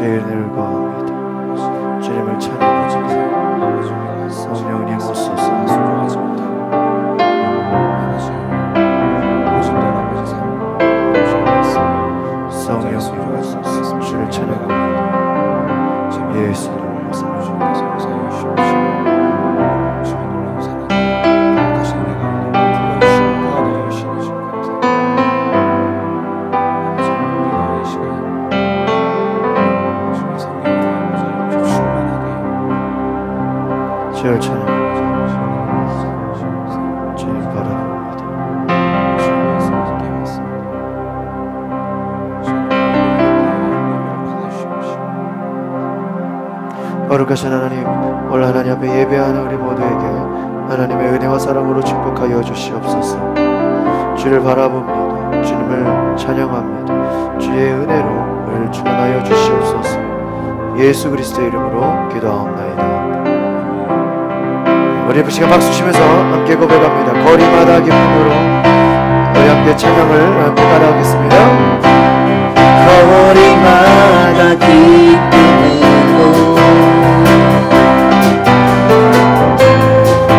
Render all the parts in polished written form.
주의 은혜를 구합니다. 주님을 찬양합니다. 성령님 오소서. 성령님 오소서. 주를 찬양합니다. 예수 이름으로 주를 찬양합니다. 주님 바라봅니다. 거룩하신 하나님, 오늘 하나님 앞에 예배하는 우리 모두에게 하나님의 은혜와 사랑으로 축복하여 주시옵소서. 주를 바라봅니다. 주님을 찬양합니다. 주의 은혜로 우리를 충만하여 주시옵소서. 예수 그리스도의 이름으로 기도하옵나이다. 우리 시간 박수 치면서 함께 고백합니다. 거리마다 기쁨으로 우리 함께 찬양을 함께 따라하겠습니다. 거리마다 기쁨으로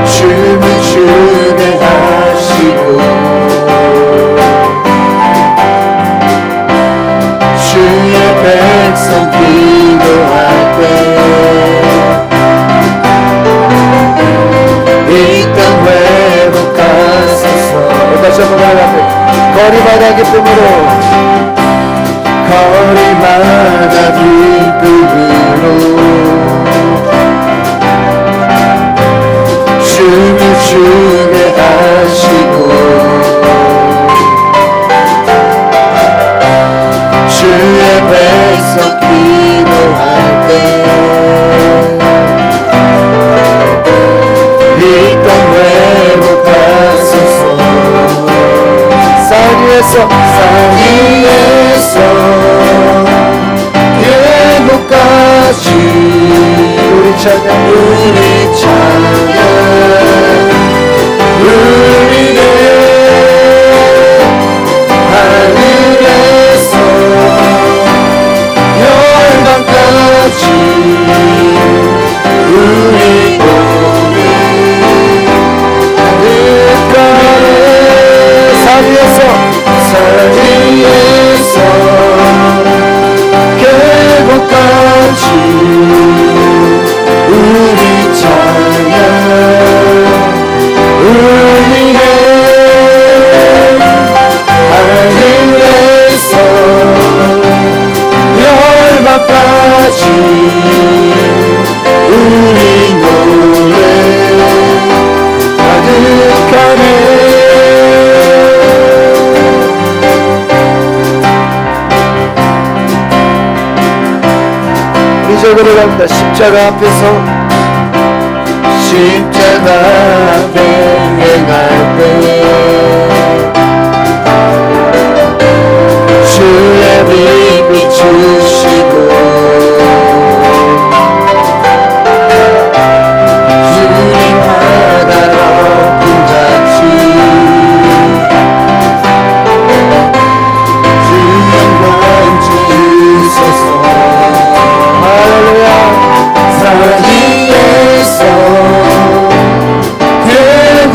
춤을 추게 하시고 주의 백성 기도할 때 이 땅 회복하소서. 다시 한번 나아갑니다. 거리마다 기쁨으로 거리마다 기쁨으로 춤을 추게 하시고 주의 백성 기도할 때 이 땅 회복하소서. 산 위에서 예고까지 우리 찬양 우리의 하늘에서 열방까지 우리 산 위에서 계곡까지 우리 찬양 우리의 하늘에서 열방까지 우리 노래 가득하네. 이적으로 갑니다. 십자가 앞에서 십자가 앞에 행할 때 주의 빛 비추시고 주님 하나로 분자치 주 영광 주소서. 산 위에서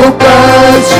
계곡까지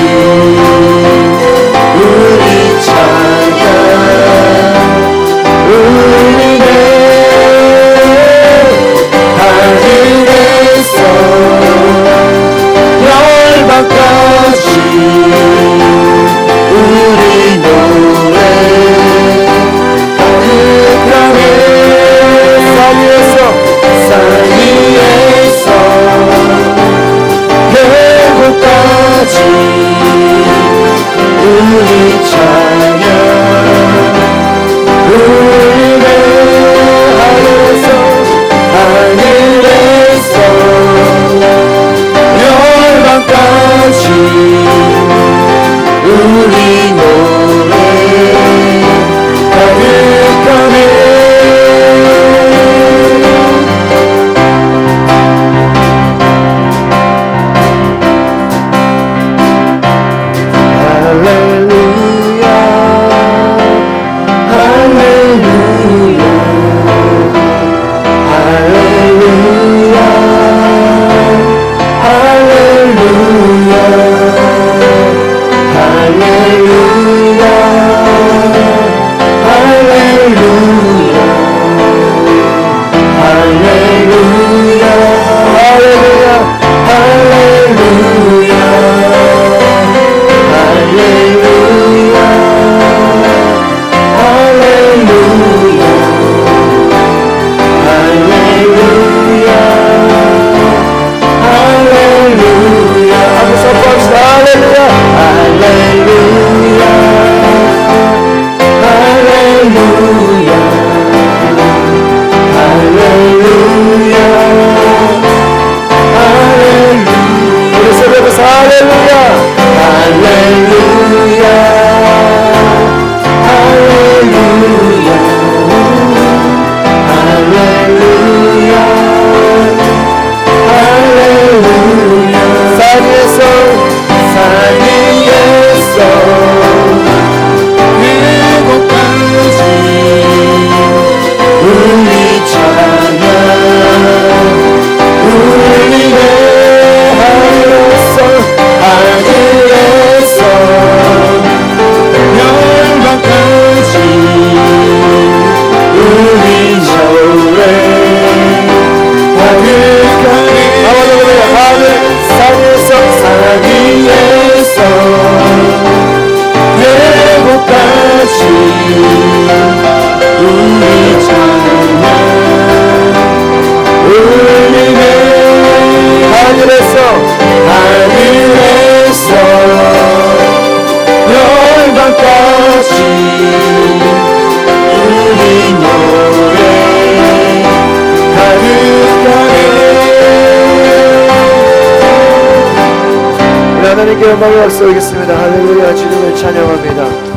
주님께 영광의 박수 올리겠습니다. 할렐루야. 주님을 찬양합니다.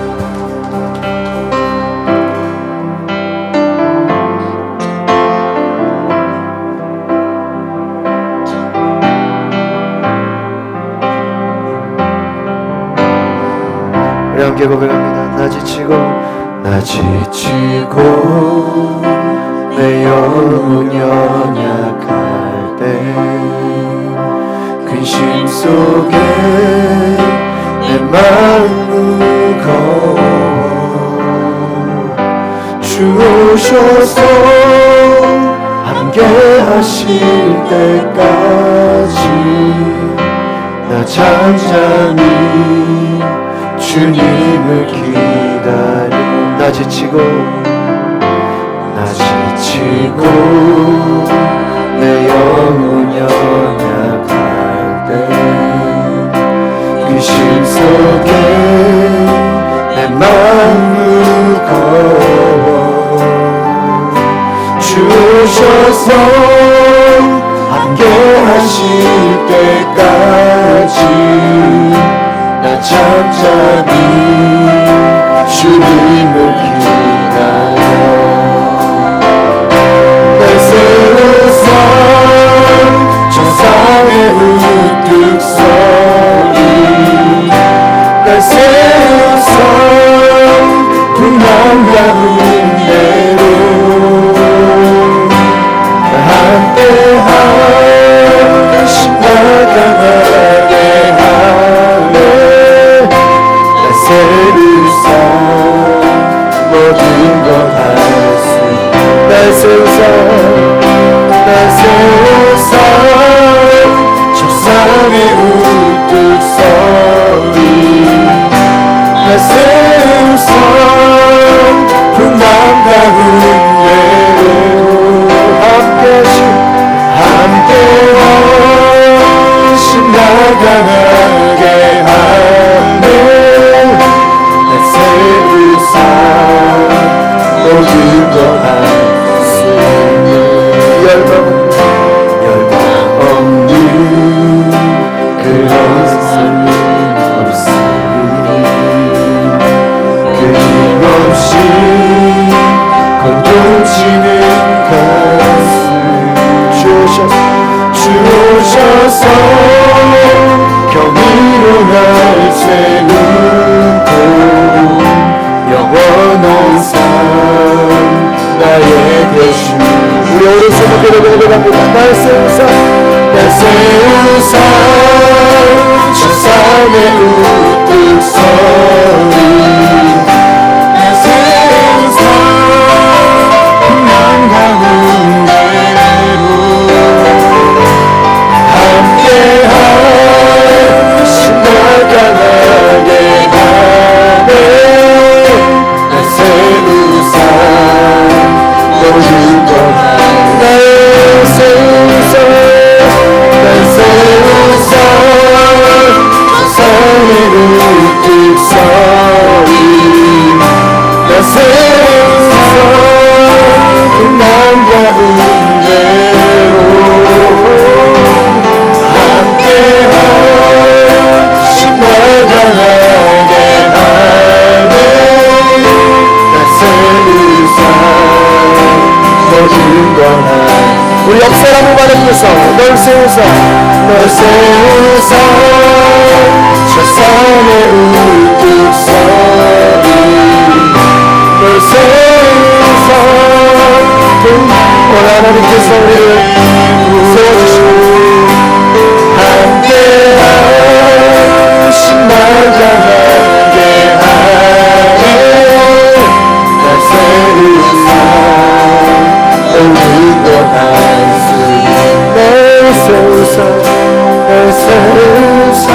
우리 함께 고백합니다. 나 지치고 내 영혼 연약할 때 근심 속에 내 마음 무거워 주 오셔서 함께 하실 때까지 나 잠잠히 주님을 기다려 나 지치고 내 영혼 연약할 때 근심 속에 내 마음 무거워 주 오셔서 함께 하실 때까지 나 잠잠히 주님을 기다려 날 세우사 정상의 우뚝 서리 날 세우사 풍랑 가운데로 함께하신 나가게 하네 날 세우사 모든 것 할 수 날 세우사 적상의 우뚝 서리 날 세우사 풍랑 가운데로 함께하신 나가게 하네 날 세우사 모든 것 할 수 있는 열방 없는 그런 삶이 없으니 끊임없이 건동치는 가슴 주오셔서 경이로 날 세우고 영원한 삶 나에게 주 우리 오른손을 고백합니다. 날 세우사 천상의 우뚝 서리 날 세우사 풍랑 가운데로 함께하신 나가게 하네 날 세우사 모든 것 날 세우사 세상의 우뚝 서리 날 세우사 풍랑 가운데로 함께하신 나가게 하네 날 세우사 모든 것 우리 역사를 한번 받으면서 널 세우사 세상의 우뚝 서리 널 세우사 오늘 하나님께서 우리를 세워주시고 함께하신 나가게 하네 날 세우사 모든 것 할 수 날 세우사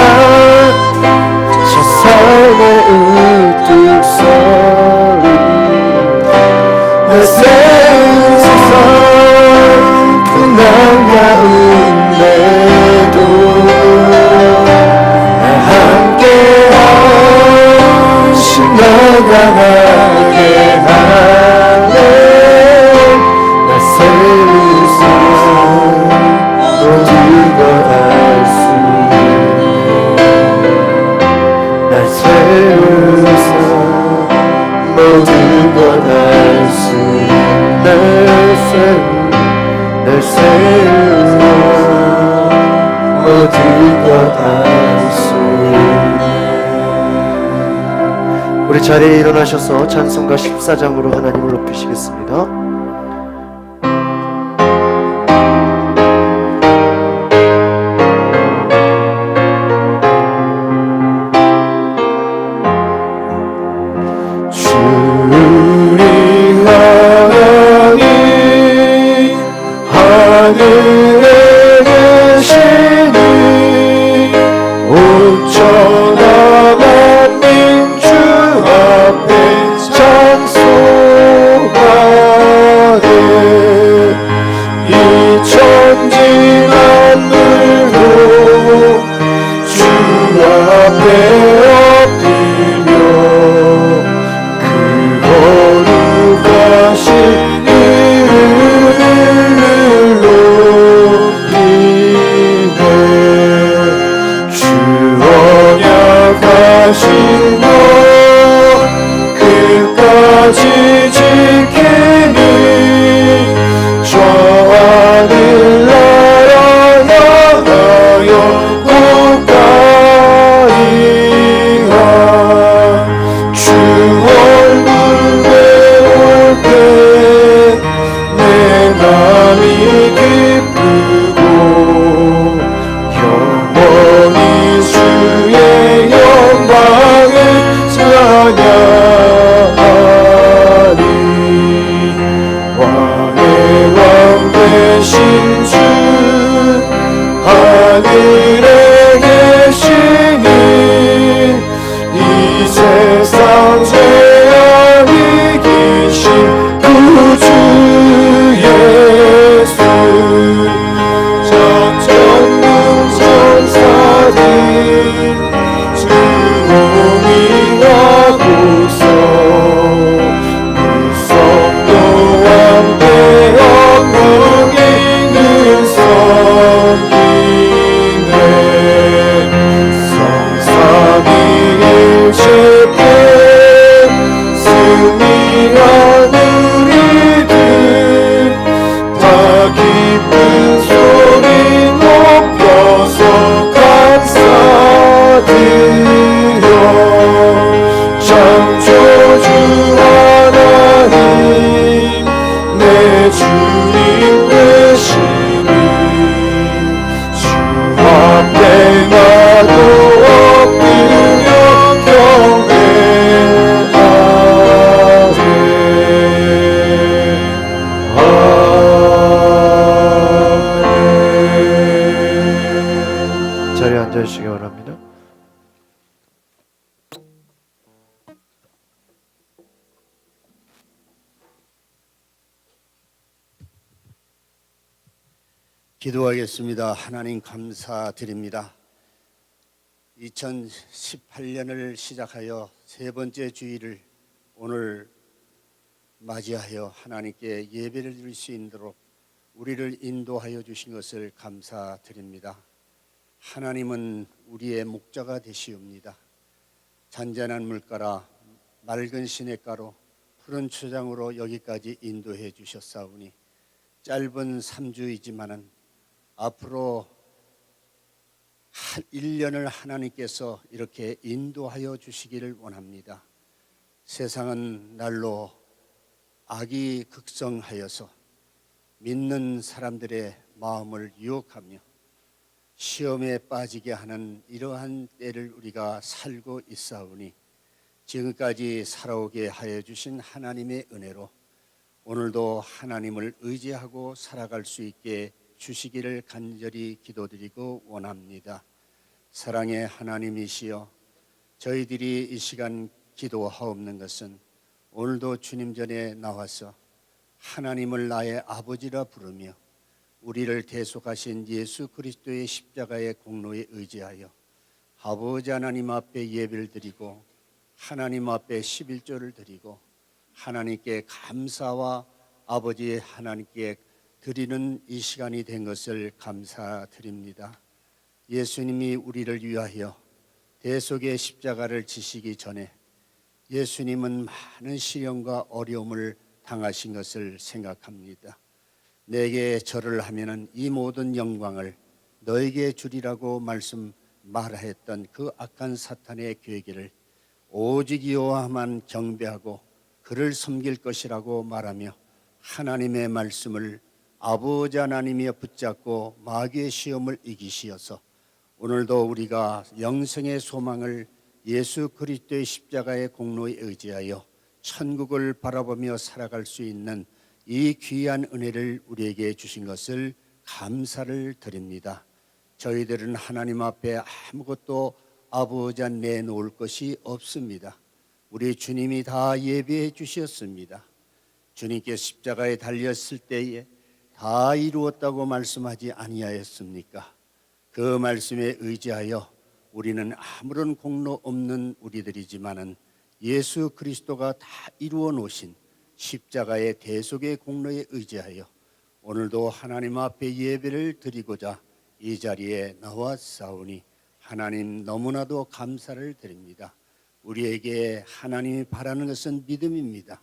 세상의 모든 것 할 수 있네. 날 세우고 모든 것 할 수 있네. 우리 자리에 일어나셔서 찬송가 14장으로 하나님을 높이시겠습니다. 우리 하나님 하늘에 계시니 온천한 민주 앞에 찬송하네. 이 천지 만물도 주 앞에 엎드려 거룩하신 이름을 높이네. 주 언약하신 것 끝까지 지키니 저 하늘나라 향하여 가까이 가. 주 얼굴 배울 때 내 맘이 기쁘고 영원히 주의 영광을 찬양하리. 왕의 왕 되신 주 하늘에 계시니 이 세상 죄악 이기신 구주 예수. 천천군 천사들 주공이하고서 무성도 함께 영광 있는 성이네. 성삼위 일체께 승리한 우리들 다 기쁜 소리 높여서 감사드려. 창조주 하나님 내 주님 되시니 주 앞에 나도 엎드려 경배하네. 자리에 앉아주시기 바랍니다. 기도하겠습니다. 하나님 감사드립니다. 2018년을 시작하여 세 번째 주일을 오늘 맞이하여 하나님께 예배를 드릴 수 있도록 우리를 인도하여 주신 것을 감사드립니다. 하나님은 우리의 목자가 되시옵니다. 잔잔한 물가라 맑은 시냇가로 푸른 초장으로 여기까지 인도해 주셨사오니 짧은 3주이지만은 앞으로 1년을 하나님께서 이렇게 인도하여 주시기를 원합니다. 세상은 날로 악이 극성하여서 믿는 사람들의 마음을 유혹하며 시험에 빠지게 하는 이러한 때를 우리가 살고 있사오니 지금까지 살아오게 하여 주신 하나님의 은혜로 오늘도 하나님을 의지하고 살아갈 수 있게 주시기를 간절히 기도드리고 원합니다. 사랑의 하나님이시여, 저희들이 이 시간 기도하옵는 것은 오늘도 주님 전에 나와서 하나님을 나의 아버지라 부르며 우리를 대속하신 예수 그리스도의 십자가의 공로에 의지하여 아버지 하나님 앞에 예배를 드리고 하나님 앞에 11조를 드리고 하나님께 감사와 아버지 하나님께 드리는 이 시간이 된 것을 감사드립니다. 예수님이 우리를 위하여 대속의 십자가를 지시기 전에 예수님은 많은 시련과 어려움을 당하신 것을 생각합니다. 내게 절을 하면은 이 모든 영광을 너에게 주리라고 말했던 그 악한 사탄의 계획을 오직 여호와만 경배하고 그를 섬길 것이라고 말하며 하나님의 말씀을 아버지 하나님이여 붙잡고 마귀의 시험을 이기시어서 오늘도 우리가 영생의 소망을 예수 그리스도의 십자가의 공로에 의지하여 천국을 바라보며 살아갈 수 있는 이 귀한 은혜를 우리에게 주신 것을 감사를 드립니다. 저희들은 하나님 앞에 아무것도 아버지 안 내놓을 것이 없습니다. 우리 주님이 다 예비해 주셨습니다. 주님께 십자가에 달렸을 때에 다 이루었다고 말씀하지 아니하였습니까? 그 말씀에 의지하여 우리는 아무런 공로 없는 우리들이지만은 예수 그리스도가 다 이루어 놓으신 십자가의 대속의 공로에 의지하여 오늘도 하나님 앞에 예배를 드리고자 이 자리에 나왔사오니 하나님 너무나도 감사를 드립니다. 우리에게 하나님이 바라는 것은 믿음입니다.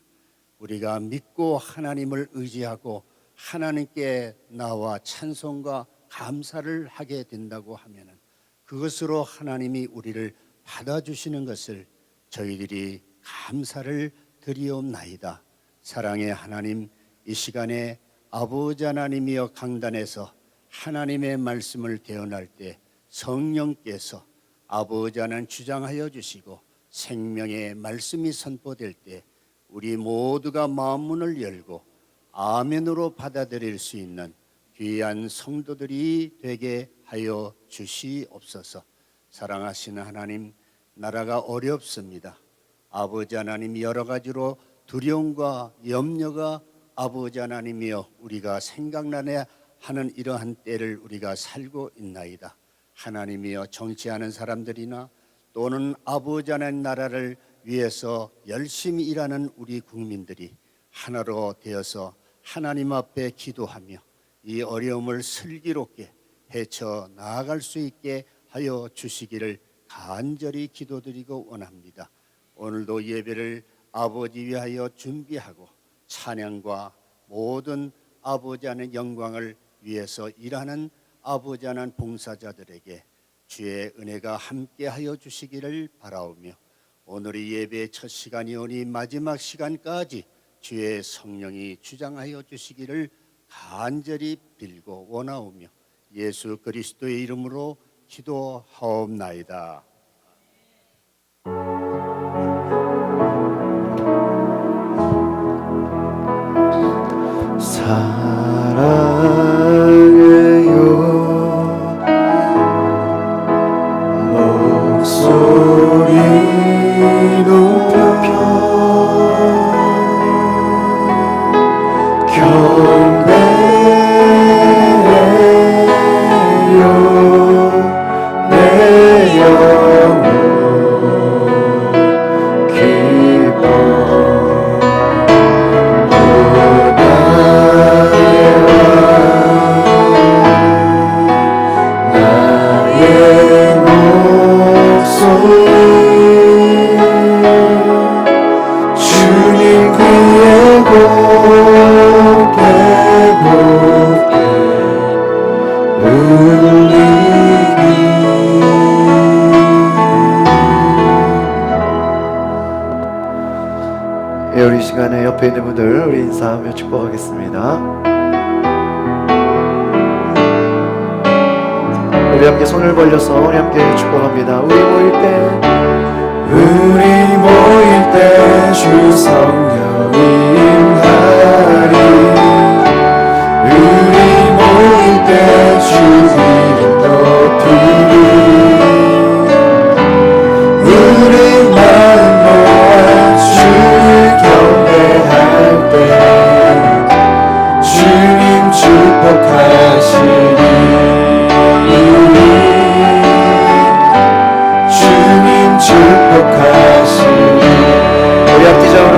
우리가 믿고 하나님을 의지하고 하나님께 나와 찬송과 감사를 하게 된다고 하면은 그것으로 하나님이 우리를 받아주시는 것을 저희들이 감사를 드리옵나이다. 사랑의 하나님, 이 시간에 아버지 하나님이여 강단에서 하나님의 말씀을 대언할 때 성령께서 아버지 하나님 주장하여 주시고 생명의 말씀이 선포될 때 우리 모두가 마음문을 열고 아멘으로 받아들일 수 있는 귀한 성도들이 되게 하여 주시옵소서. 사랑하시는 하나님, 나라가 어렵습니다. 아버지 하나님 여러 가지로 두려움과 염려가 아버지 하나님이여 우리가 생각나야 하는 이러한 때를 우리가 살고 있나이다. 하나님이여 정치하는 사람들이나 또는 아버지 하나님 나라를 위해서 열심히 일하는 우리 국민들이 하나로 되어서 하나님 앞에 기도하며 이 어려움을 슬기롭게 헤쳐 나아갈 수 있게 하여 주시기를 간절히 기도드리고 원합니다. 오늘도 예배를 아버지 위하여 준비하고 찬양과 모든 아버지 하나님 영광을 위해서 일하는 아버지 하나님 봉사자들에게 주의 은혜가 함께하여 주시기를 바라오며 오늘의 예배의 첫 시간이오니 마지막 시간까지 주의 성령이 주장하여 주시기를 간절히 빌고 원하오며 예수 그리스도의 이름으로 기도하옵나이다. 사랑해요 목소리 높여 경배해요 내 영혼 기뻐 우리 시간에 옆에 있는 분들 우리 인사하며 축복하겠습니다. 우리 함께 손을 벌려서 우리 함께 축복합니다. 우리 모일 때 주 성령이 임하리 우리 모일 때 주 이름 높이리 우리 마음 모아 주 경배할 때 주님 축복하시리 주님 축복하시리 우리 앞뒤적으로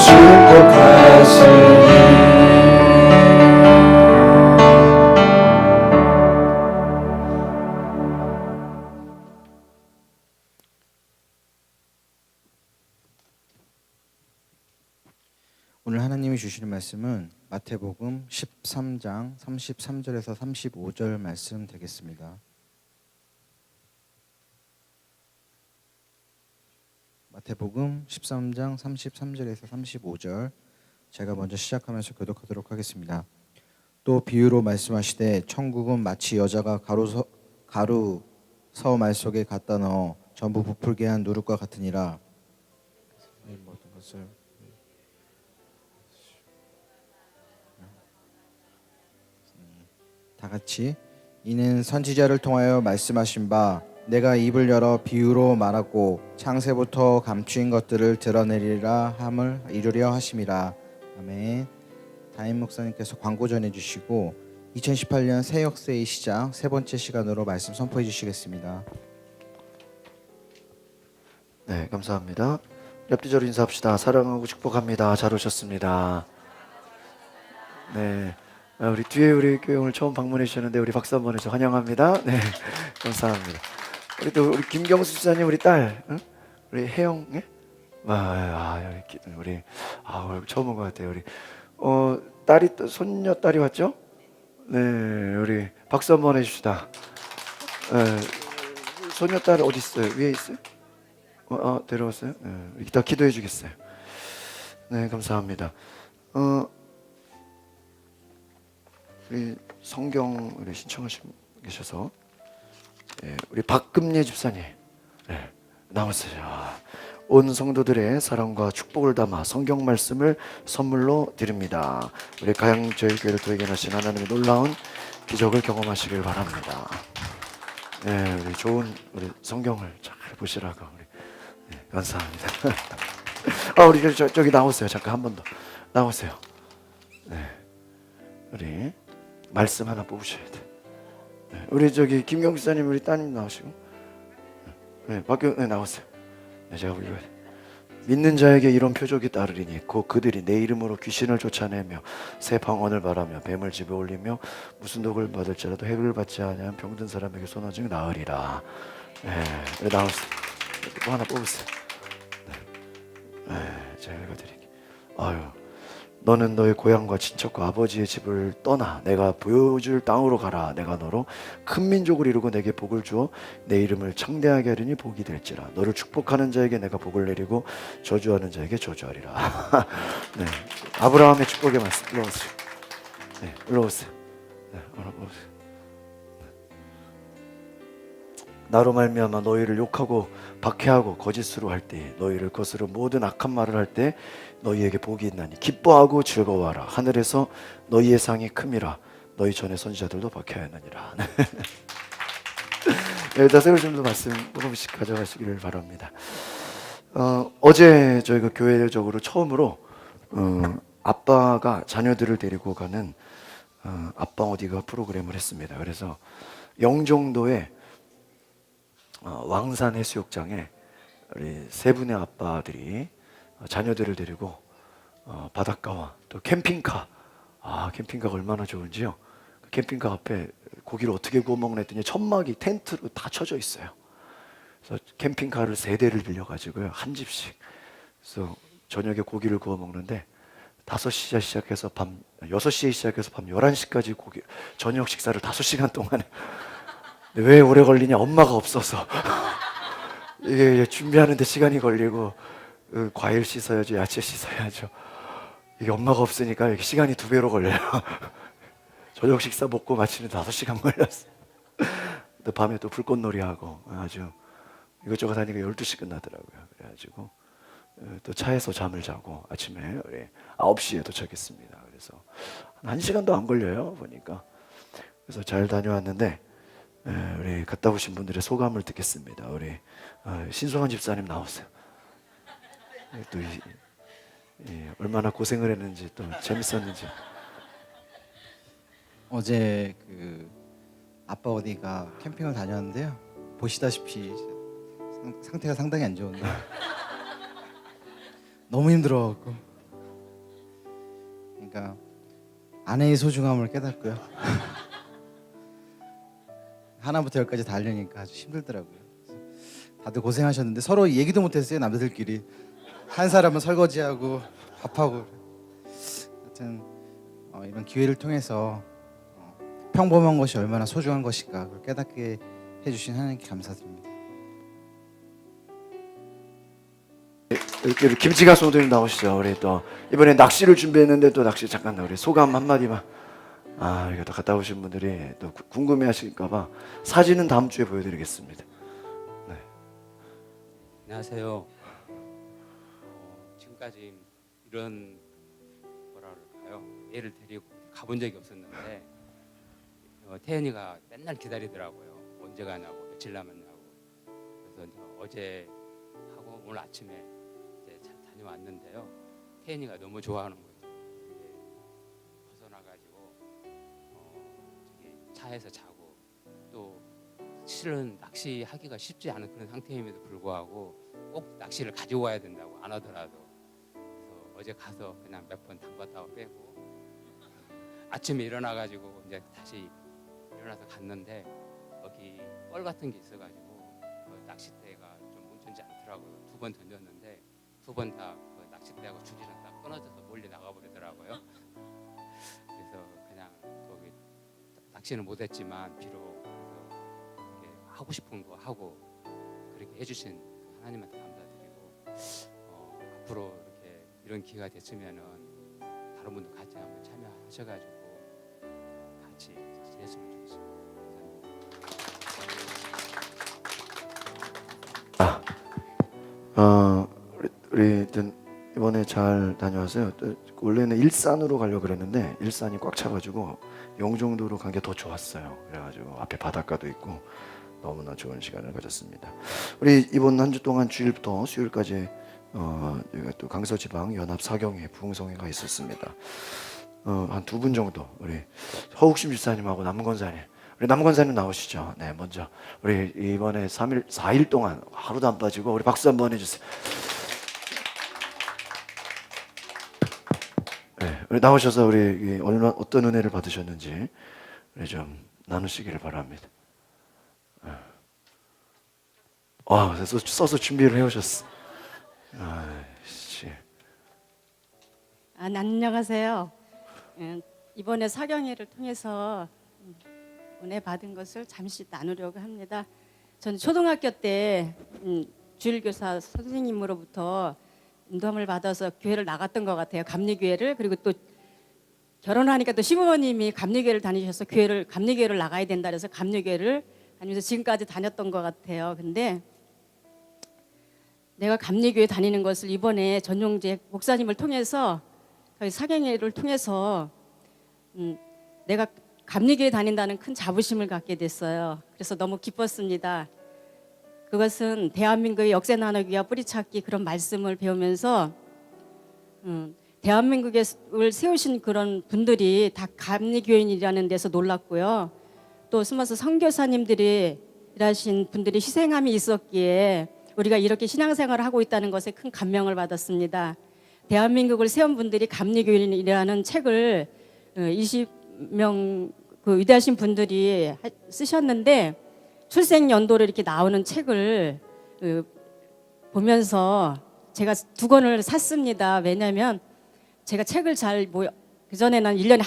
축복하시니 오늘 하나님이 주시는 말씀은 마태복음 13장 33절에서 35절 말씀 되겠습니다. 마태복음 13장 33절에서 35절 제가 먼저 시작하면서 교독하도록 하겠습니다. 또 비유로 말씀하시되 천국은 마치 여자가 가루 서 말 속에 갖다 넣어 전부 부풀게 한 누룩과 같으니라. 모든 것을 다 같이 이는 선지자를 통하여 말씀하신 바 내가 입을 열어 비유로 말하고 창세부터 감추인 것들을 드러내리라 함을 이루려 하심이라. 아멘. 다임 목사님께서 광고 전해 주시고 2018년 새 역사의 시작 세 번째 시간으로 말씀 선포해 주시겠습니다. 네, 감사합니다. 옆뒤절 인사합시다. 사랑하고 축복합니다. 잘 오셨습니다. 네, 우리 뒤에 우리 교회 오늘 처음 방문해 주셨는데 우리 박수 한번 해서 환영합니다. 네, 감사합니다. 우리 또 우리 김경수 집사님 우리 딸, 응? 우리 혜영, 예? 우리 처음 온 것 같아요. 우리 딸이 또 손녀 딸이 왔죠? 네, 우리 박수 한번 해줍시다. 손녀 딸 어디 있어요? 위에 있어요? 데려왔어요? 네, 이따 기도해 주겠어요. 네, 감사합니다. 우리 성경 우리 신청하시고 계셔서 우리 박금예 집사님 나왔어요. 온 성도들의 사랑과 축복을 담아 성경 말씀을 선물로 드립니다. 우리 가양저희교회를 도외견하신 하나님의 놀라운 기적을 경험하시길 바랍니다. 네, 우리 좋은 우리 성경을 잘 보시라고 우리 감사합니다. 우리 저기 나오세요. 잠깐 한 번 더 나오세요. 네, 우리 말씀 하나 뽑으셔야 돼. 네, 우리 저기 김경수사님 우리 따님 나오시고, 네, 나오세요. 네, 제가 불러야 돼. 믿는 자에게 이런 표적이 따르리니 곧 그들이 내 이름으로 귀신을 쫓아내며 새 방언을 말하며 뱀을 집에 올리며 무슨 독을 받을지라도 해를 받지 아니한 병든 사람에게 손아증 나으리라. 네, 나오세요. 또 하나 뽑으세요. 네, 제가 읽어드릴게요. 너는 너의 고향과 친척과 아버지의 집을 떠나 내가 보여줄 땅으로 가라. 내가 너로 큰 민족을 이루고 내게 복을 주어 내 이름을 창대하게 하리니 복이 될지라. 너를 축복하는 자에게 내가 복을 내리고 저주하는 자에게 저주하리라. 네, 아브라함의 축복의 말씀 올라오세요. 네, 올라오세요. 네, 올라오세요. 나로 말미암아 너희를 욕하고 박해하고 거짓으로 할 때 너희를 거스려 모든 악한 말을 할 때 너희에게 복이 있나니 기뻐하고 즐거워하라. 하늘에서 너희의 상이 큼이라. 너희 전에 선지자들도 박해하였느니라. 여기다 세울 좀더 말씀 조금씩 가져가시기를 바랍니다. 어제 저희가 교회적으로 처음으로 아빠가 자녀들을 데리고 가는 아빠 어디가 프로그램을 했습니다. 그래서 영종도에 왕산 해수욕장에 우리 세 분의 아빠들이 자녀들을 데리고 바닷가와 또 캠핑카, 캠핑카가 얼마나 좋은지요. 그 캠핑카 앞에 고기를 어떻게 구워 먹나 했더니 천막이 텐트로 다 쳐져 있어요. 그래서 캠핑카를 3대를 빌려가지고요, 한 집씩. 그래서 저녁에 고기를 구워 먹는데 5시에 시작해서 밤 6시에 시작해서 밤 11시까지 저녁 식사를 5시간 동안. 왜 오래 걸리냐? 엄마가 없어서. 이게 준비하는데 시간이 걸리고, 과일 씻어야죠, 야채 씻어야죠. 이게 엄마가 없으니까 이게 시간이 2배로 걸려요. 저녁 식사 먹고 마치는 5시간 걸렸어요. 또 밤에 또 불꽃놀이 하고 아주 이것저것 하니까 12시 끝나더라고요. 그래가지고 또 차에서 잠을 자고 아침에 9시에 도착했습니다. 그래서 한 1시간도 안 걸려요, 보니까. 그래서 잘 다녀왔는데, 우리 갔다 오신 분들의 소감을 듣겠습니다. 우리 신성환 집사님 나오세요. 또 얼마나 고생을 했는지 또 재밌었는지. 어제 아빠 어디가 캠핑을 다녔는데요. 보시다시피 상태가 상당히 안 좋은데 너무 힘들어갖고 그러니까 아내의 소중함을 깨닫고요. 하나부터 열까지 다 알려니까 아주 힘들더라고요. 그래서 다들 고생하셨는데 서로 얘기도 못했어요. 남자들끼리 한 사람은 설거지하고 밥하고. 하여튼 이런 기회를 통해서 평범한 것이 얼마나 소중한 것인가 그걸 깨닫게 해주신 하나님께 감사드립니다. 이렇게 우리 김치가 소도님 나오시죠. 우리 또 이번에 낚시를 준비했는데 또 낚시 잠깐 우리 소감 한마디만. 이거 또 갔다 오신 분들이 또 궁금해하실까봐 사진은 다음 주에 보여드리겠습니다. 안녕하세요. 지금까지 이런 뭐라 그럴까요? 애를 데리고 가본 적이 없었는데 태연이가 맨날 기다리더라고요. 언제 가냐고 며칠 남았냐고. 그래서 이제 어제 하고 오늘 아침에 이제 잘 다녀왔는데요. 태연이가 너무 좋아하는 거죠. 이게 벗어나가지고 저기 차에서 자고 또 실은 낚시하기가 쉽지 않은 그런 상태임에도 불구하고 꼭 낚시를 가지고 와야 된다고 안 하더라도 그래서 어제 가서 그냥 몇 번 담갔다가 빼고 아침에 일어나가지고 이제 다시 일어나서 갔는데 거기 뻘 같은 게 있어가지고 그 낚싯대가 좀 뭉쳤지 않더라고요. 2번 던졌는데 2번 다 그 낚싯대하고 줄이랑 다 끊어져서 멀리 나가버리더라고요. 그래서 그냥 거기 낚시는 못했지만 비록 그래서 하고 싶은 거 하고 그렇게 해주신 그 하나님한테 감사드리고 앞으로 이렇게 이런 기회가 됐으면은 다른 분도 같이 한번 참여하셔가지고 같이 지냈으면 좋겠습니다. 감사합니다. 우리 이번에 잘 다녀왔어요. 원래는 일산으로 가려고 그랬는데 일산이 꽉 차가지고 영종도로 간 게 더 좋았어요. 그래가지고 앞에 바닷가도 있고 너무나 좋은 시간을 가졌습니다. 우리 이번 한 주 동안 주일부터 수요일까지 저희가 또 강서지방 연합 사경회 부흥성회가 있었습니다. 한 2분 정도 우리 허욱심 집사님하고 남건사님, 우리 남건사님 나오시죠. 네, 먼저 우리 이번에 4일 동안 하루도 안 빠지고 우리 박수 한번 해주세요. 네, 우리 나오셔서 우리 어떤 은혜를 받으셨는지 우리 좀 나누시기를 바랍니다. 써서 준비를 해오셨어. 안녕하세요. 이번에 사경회를 통해서 은혜 받은 것을 잠시 나누려고 합니다. 저는 초등학교 때 주일교사 선생님으로부터 인도함을 받아서 교회를 나갔던 것 같아요. 감리교회를. 그리고 또 결혼하니까 또 시부모님이 감리교회를 다니셔서 감리교회를 나가야 된다 그래서 감리교회를 다니면서 지금까지 다녔던 것 같아요. 근데 내가 감리교회 다니는 것을 이번에 전용재 목사님을 통해서 사경회를 통해서 내가 감리교회 다닌다는 큰 자부심을 갖게 됐어요. 그래서 너무 기뻤습니다. 그것은 대한민국의 역사 나누기와 뿌리찾기 그런 말씀을 배우면서 대한민국을 세우신 그런 분들이 다 감리교인이라는 데서 놀랐고요. 또 숨어서 선교사님들이 일하신 분들이 희생함이 있었기에 우리가 이렇게 신앙생활을 하고 있다는 것에 큰 감명을 받았습니다. 대한민국을 세운 분들이 감리교인이라는 책을 20명 그 위대하신 분들이 쓰셨는데 출생 연도로 이렇게 나오는 책을 보면서 제가 2권을 샀습니다. 왜냐하면 제가 책을 그전에는 1년에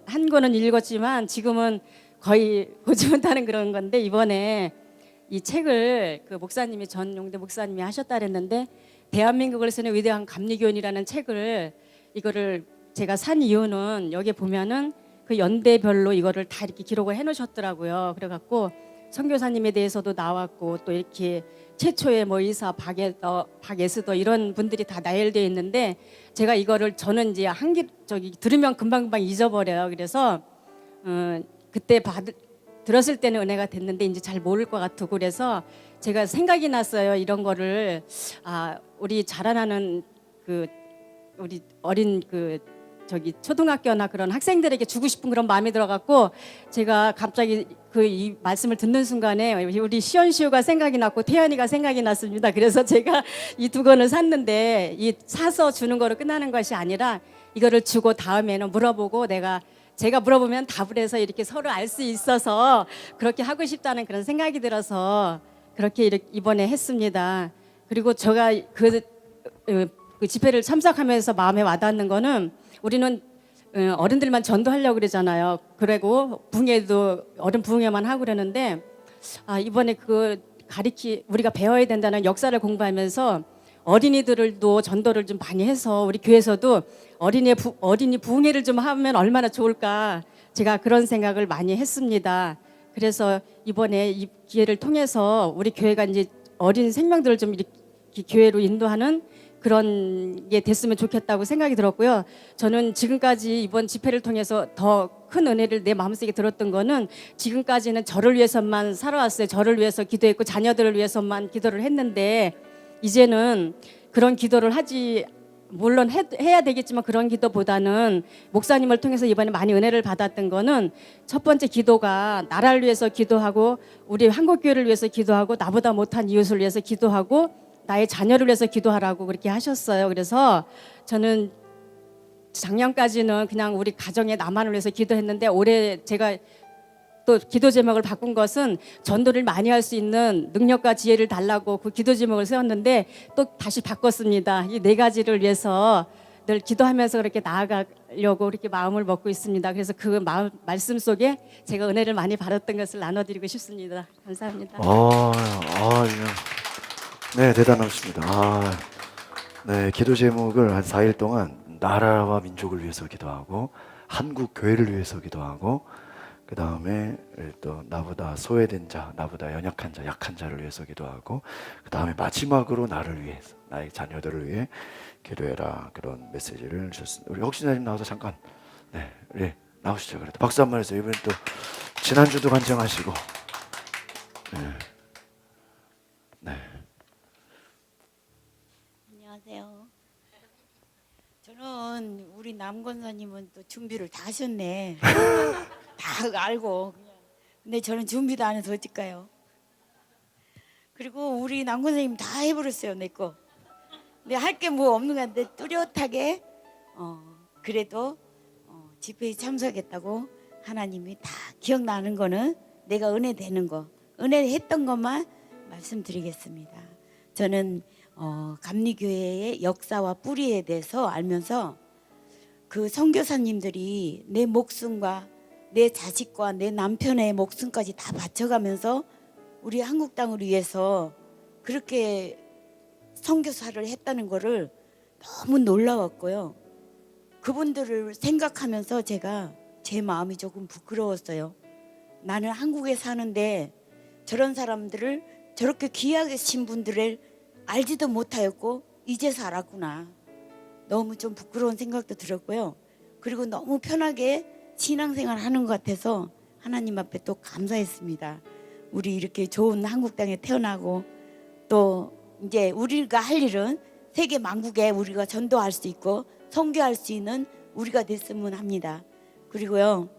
한 권은 읽었지만 지금은 거의 보지 못하는 그런 건데 이번에 이 책을 그 목사님이 전용대 목사님이 하셨다 그랬는데 대한민국을 세운 위대한 감리교인이라는 책을 이거를 제가 산 이유는 여기 보면은 그 연대별로 이거를 다 이렇게 기록을 해놓으셨더라고요. 그래갖고 선교사님에 대해서도 나왔고 또 이렇게 최초의 뭐 의사 박예스더 이런 분들이 다 나열되어 있는데 제가 이거를 저는 이제 들으면 금방금방 잊어버려요. 그래서 그때 들었을 때는 은혜가 됐는데 이제 잘 모를 것 같고 그래서 제가 생각이 났어요. 이런 거를 우리 자라나는 그 우리 어린 그 저기 초등학교나 그런 학생들에게 주고 싶은 그런 마음이 들어갖고 제가 갑자기 그 이 말씀을 듣는 순간에 우리 시연시우가 생각이 났고 태연이가 생각이 났습니다. 그래서 제가 이 두 권을 샀는데 이 사서 주는 거로 끝나는 것이 아니라 이거를 주고 다음에는 물어보고 제가 물어보면 답을 해서 이렇게 서로 알 수 있어서 그렇게 하고 싶다는 그런 생각이 들어서 그렇게 이번에 했습니다. 그리고 제가 그 집회를 참석하면서 마음에 와닿는 거는 우리는 어른들만 전도하려고 그러잖아요. 그리고 부흥회도 어른 부흥회만 하고 그러는데 이번에 우리가 배워야 된다는 역사를 공부하면서 어린이들도 전도를 좀 많이 해서 우리 교회에서도 어린이 부흥회를 좀 하면 얼마나 좋을까 제가 그런 생각을 많이 했습니다. 그래서 이번에 이 기회를 통해서 우리 교회가 이제 어린 생명들을 좀 이렇게 교회로 인도하는 그런 게 됐으면 좋겠다고 생각이 들었고요. 저는 지금까지 이번 집회를 통해서 더 큰 은혜를 내 마음속에 들었던 거는 지금까지는 저를 위해서만 살아왔어요. 저를 위해서 기도했고 자녀들을 위해서만 기도를 했는데 이제는 그런 기도를 물론 해야 되겠지만 그런 기도보다는 목사님을 통해서 이번에 많이 은혜를 받았던 거는 첫 번째 기도가 나라를 위해서 기도하고 우리 한국교회를 위해서 기도하고 나보다 못한 이웃을 위해서 기도하고 나의 자녀를 위해서 기도하라고 그렇게 하셨어요. 그래서 저는 작년까지는 그냥 우리 가정의 나만을 위해서 기도했는데 올해 제가 또 기도 제목을 바꾼 것은 전도를 많이 할 수 있는 능력과 지혜를 달라고 그 기도 제목을 세웠는데 또 다시 바꿨습니다. 이 네 가지를 위해서 늘 기도하면서 그렇게 나아가려고 그렇게 마음을 먹고 있습니다. 그래서 그 말씀 속에 제가 은혜를 많이 받았던 것을 나눠드리고 싶습니다. 감사합니다. 네, 대단하십니다. 네, 기도 제목을 한 4일 동안 나라와 민족을 위해서 기도하고 한국 교회를 위해서 기도하고 그 다음에 또 나보다 소외된 자, 나보다 연약한 자, 약한 자를 위해서 기도하고 그 다음에 마지막으로 나를 위해서, 나의 자녀들을 위해 기도해라 그런 메시지를 주셨습니다. 우리 혁신자님 나와서 잠깐 네, 나오시죠. 그래도 박수 한번 해서 이번엔 또 지난주도 간증하시고 네. 안녕하세요. 저는 우리 남 권사님은 또 준비를 다 하셨네. 다 알고 그냥. 근데 저는 준비도 안 해서 어쩔까요? 그리고 우리 남 권사님 다 해버렸어요 내 거. 근데 할 게 뭐 없는 건데 뚜렷하게 그래도 집회에 참석했다고 하나님이 다 기억나는 거는 내가 은혜 되는 거, 은혜 했던 것만 말씀드리겠습니다. 저는 감리교회의 역사와 뿌리에 대해서 알면서 그 선교사님들이 내 목숨과 내 자식과 내 남편의 목숨까지 다 바쳐가면서 우리 한국 땅을 위해서 그렇게 선교사를 했다는 거를 너무 놀라웠고요. 그분들을 생각하면서 제 마음이 조금 부끄러웠어요. 나는 한국에 사는데 저런 사람들을 저렇게 귀하게 신 분들을 알지도 못하였고 이제서 알았구나. 너무 좀 부끄러운 생각도 들었고요. 그리고 너무 편하게 신앙생활 하는 것 같아서 하나님 앞에 또 감사했습니다. 우리 이렇게 좋은 한국 땅에 태어나고 또 이제 우리가 할 일은 세계 만국에 우리가 전도할 수 있고 선교할 수 있는 우리가 됐으면 합니다. 그리고요,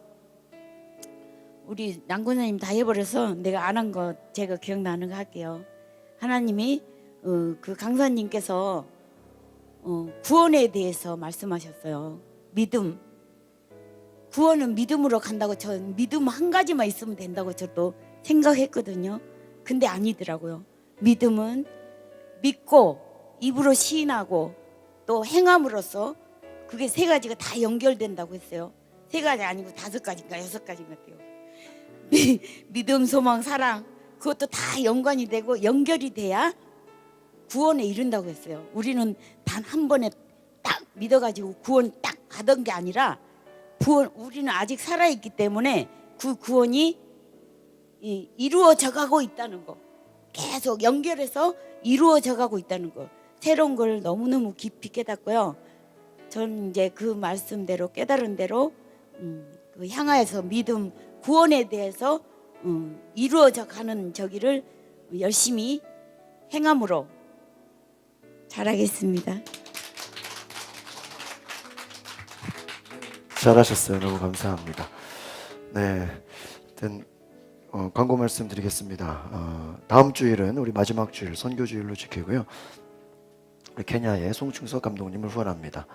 우리 양권사님 다 해버려서 내가 안 한 거 제가 기억나는 거 할게요. 하나님이 그 강사님께서 구원에 대해서 말씀하셨어요. 믿음. 구원은 믿음으로 간다고 전 믿음 한 가지만 있으면 된다고 저도 생각했거든요. 근데 아니더라고요. 믿음은 믿고 입으로 시인하고 또 행함으로써 그게 세 가지가 다 연결된다고 했어요. 세 가지 아니고 5가지인가 6가지 같아요. 믿음, 소망, 사랑 그것도 다 연관이 되고 연결이 돼야 구원에 이른다고 했어요. 우리는 단 한 번에 딱 믿어가지고 구원 딱 받은 게 아니라 우리는 아직 살아있기 때문에 그 구원이 이루어져 가고 있다는 거, 계속 연결해서 이루어져 가고 있다는 거, 새로운 걸 너무너무 깊이 깨닫고요. 저는 이제 그 말씀대로 깨달은 대로 그 향하여서 믿음, 구원에 대해서 이루어져 가는 저기를 열심히 행함으로 잘하겠습니다. 잘하셨어요. 너무 감사합니다. 네, 하여튼 광고 말씀드리겠습니다. 다음 주일은 우리 마지막 주일 선교 주일로 지키고요. 케냐의 송충석 감독님을 후원합니다.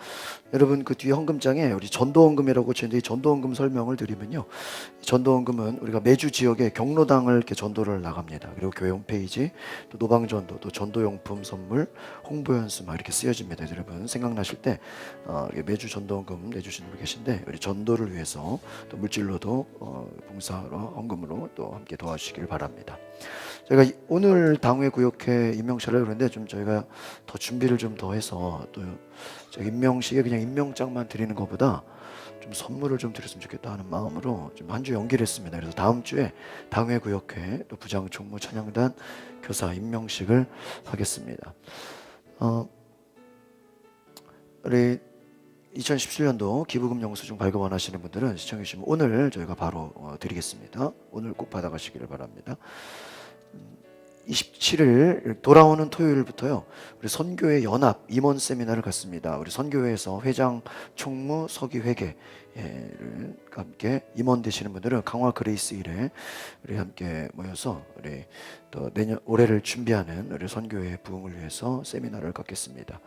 여러분 그 뒤에 헌금장에 우리 전도헌금이라고 저희들이 전도헌금 설명을 드리면요, 전도헌금은 우리가 매주 지역에 경로당을 이렇게 전도를 나갑니다. 그리고 교회 홈페이지, 또 노방전도, 또 전도용품 선물, 홍보연수 막 이렇게 쓰여집니다. 여러분 생각나실 때 매주 전도헌금 내주시는 분 계신데 우리 전도를 위해서 또 물질로도 봉사로 헌금으로 또 함께 도와주시길 바랍니다. 제가 오늘 당회 구역회 임명차를 그런데 좀 저희가 더 준비를 좀 더 해서 또 임명식에 그냥 임명장만 드리는 것보다 좀 선물을 좀 드렸으면 좋겠다 하는 마음으로 좀 한 주 연기를 했습니다. 그래서 다음 주에 당회 구역회 또 부장 총무 찬양단 교사 임명식을 하겠습니다. 우리 2017년도 기부금 영수증 발급 원하시는 분들은 시청해 주시면 오늘 저희가 바로 드리겠습니다. 오늘 꼭 받아가시기를 바랍니다. 27일 돌아오는 토요일부터요, 우리 선교회 연합 임원 세미나를 갖습니다. 우리 선교회에서 회장, 총무, 서기 회계를 함께 임원 되시는 분들은 강화 그레이스 일에 우리 함께 모여서 우리 또 내년 올해를 준비하는 우리 선교회 부흥을 위해서 세미나를 갖겠습니다.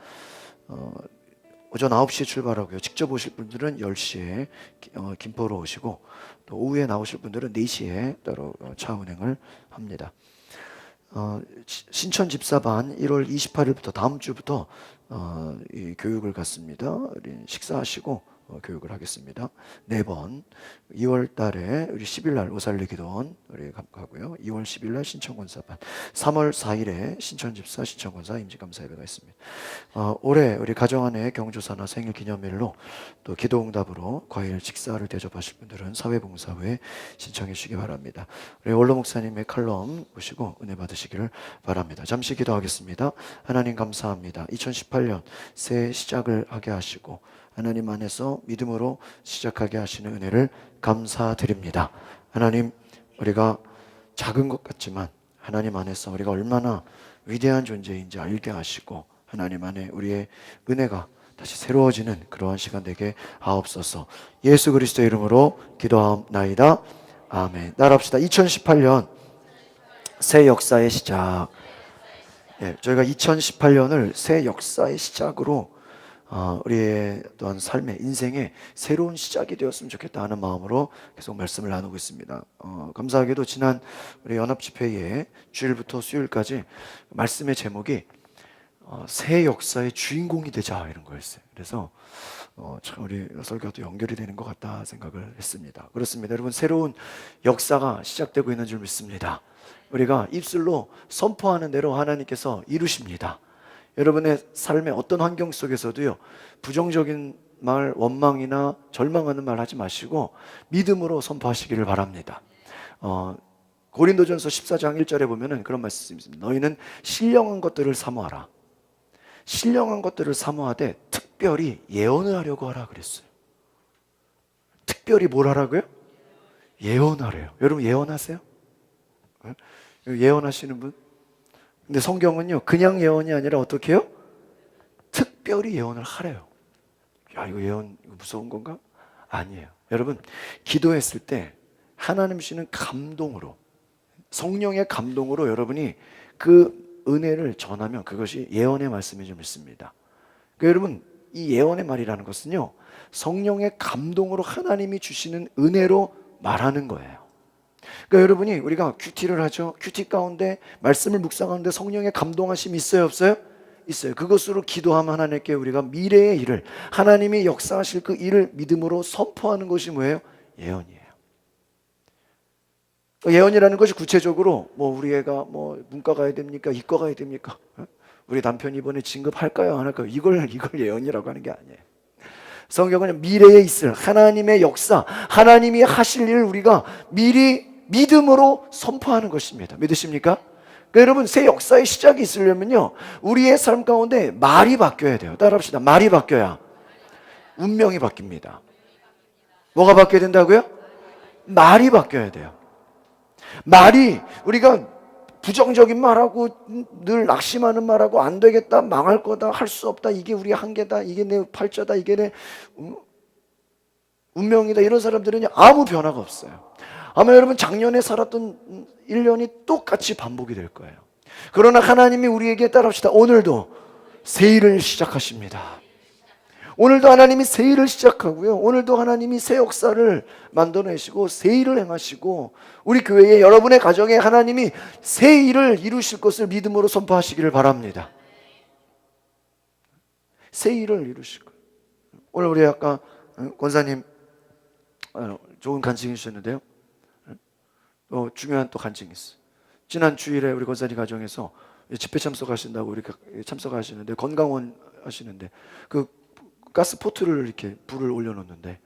오전 9시에 출발하고요. 직접 오실 분들은 10시에 김포로 오시고, 또 오후에 나오실 분들은 4시에 따로 차 운행을 합니다. 신천 집사반 1월 28일부터 다음 주부터 이 교육을 갖습니다. 우리 식사하시고 교육을 하겠습니다. 4번 2월 달에 우리 10일 날 오살리 기도원 우리 가고요. 2월 10일 날 신천권사반, 3월 4일에 신천집사 신천권사 임직감사 예배가 있습니다. 올해 우리 가정안에 경조사나 생일 기념일로 또 기도응답으로 과일 식사를 대접하실 분들은 사회봉사회 신청해 주시기 바랍니다. 우리 원로 목사님의 칼럼 보시고 은혜 받으시기를 바랍니다. 잠시 기도하겠습니다. 하나님 감사합니다. 2018년 새 시작을 하게 하시고 하나님 안에서 믿음으로 시작하게 하시는 은혜를 감사드립니다. 하나님, 우리가 작은 것 같지만 하나님 안에서 우리가 얼마나 위대한 존재인지 알게 하시고 하나님 안에 우리의 은혜가 다시 새로워지는 그러한 시간 되게 하옵소서. 예수 그리스도의 이름으로 기도하옵나이다. 아멘. 따라합시다. 2018년 새 역사의 시작. 저희가 2018년을 새 역사의 시작으로 우리의 또한 삶의 인생의 새로운 시작이 되었으면 좋겠다 하는 마음으로 계속 말씀을 나누고 있습니다. 감사하게도 지난 우리 연합집회에 주일부터 수요일까지 말씀의 제목이 새 역사의 주인공이 되자 이런 거였어요. 그래서 참 우리 설교가 또 연결이 되는 것 같다 생각을 했습니다. 그렇습니다. 여러분, 새로운 역사가 시작되고 있는 줄 믿습니다. 우리가 입술로 선포하는 대로 하나님께서 이루십니다. 여러분의 삶의 어떤 환경 속에서도요, 부정적인 말, 원망이나 절망하는 말 하지 마시고 믿음으로 선포하시기를 바랍니다. 고린도전서 14장 1절에 보면은 그런 말씀이 있습니다. 너희는 신령한 것들을 사모하라. 신령한 것들을 사모하되 특별히 예언을 하려고 하라 그랬어요. 특별히 뭘 하라고요? 예언하래요. 여러분 예언하세요? 예언하시는 분? 근데 성경은요, 그냥 예언이 아니라 어떻게 해요? 특별히 예언을 하래요. 야, 이거 예언 무서운 건가? 아니에요. 여러분, 기도했을 때 하나님 주시는 감동으로, 성령의 감동으로 여러분이 그 은혜를 전하면 그것이 예언의 말씀인 줄 믿습니다. 그러니까 여러분, 이 예언의 말이라는 것은요, 성령의 감동으로 하나님이 주시는 은혜로 말하는 거예요. 그러니까 여러분이 우리가 큐티를 하죠. 큐티 가운데 말씀을 묵상하는데 성령의 감동하심이 있어요, 없어요? 있어요. 그것으로 기도하면 하나님께 우리가 미래의 일을, 하나님이 역사하실 그 일을 믿음으로 선포하는 것이 뭐예요? 예언이에요. 예언이라는 것이 구체적으로 뭐 우리 애가 뭐 문과 가야 됩니까? 이과 가야 됩니까? 우리 남편이 이번에 진급할까요? 안 할까요? 이걸 예언이라고 하는 게 아니에요. 성경은 미래에 있을 하나님의 역사, 하나님이 하실 일을 우리가 미리 믿음으로 선포하는 것입니다. 믿으십니까? 그러니까 여러분, 새 역사의 시작이 있으려면요, 우리의 삶 가운데 말이 바뀌어야 돼요. 따라합시다. 말이 바뀌어야 운명이 바뀝니다. 뭐가 바뀌어야 된다고요? 말이 바뀌어야 돼요. 말이, 우리가 부정적인 말하고 늘 낙심하는 말하고 안 되겠다, 망할 거다, 할 수 없다, 이게 우리 한계다, 이게 내 팔자다, 이게 내 운명이다 이런 사람들은 아무 변화가 없어요. 아마 여러분 작년에 살았던 1년이 똑같이 반복이 될 거예요. 그러나 하나님이 우리에게 따라합시다. 오늘도 새 일을 시작하십니다. 오늘도 하나님이 새 일을 시작하고요. 오늘도 하나님이 새 역사를 만들어내시고 새 일을 행하시고 우리 교회에 여러분의 가정에 하나님이 새 일을 이루실 것을 믿음으로 선포하시기를 바랍니다. 새 일을 이루실 거예요. 오늘 우리 아까 권사님 좋은 간증해 주셨는데요. 중요한 또 간증이 있어요. 지난 주일에 우리 권사님 가정에서 집회 참석하신다고 우리 참석하시는데 건강원 하시는데 그 가스 포트를 이렇게 불을 올려놓는데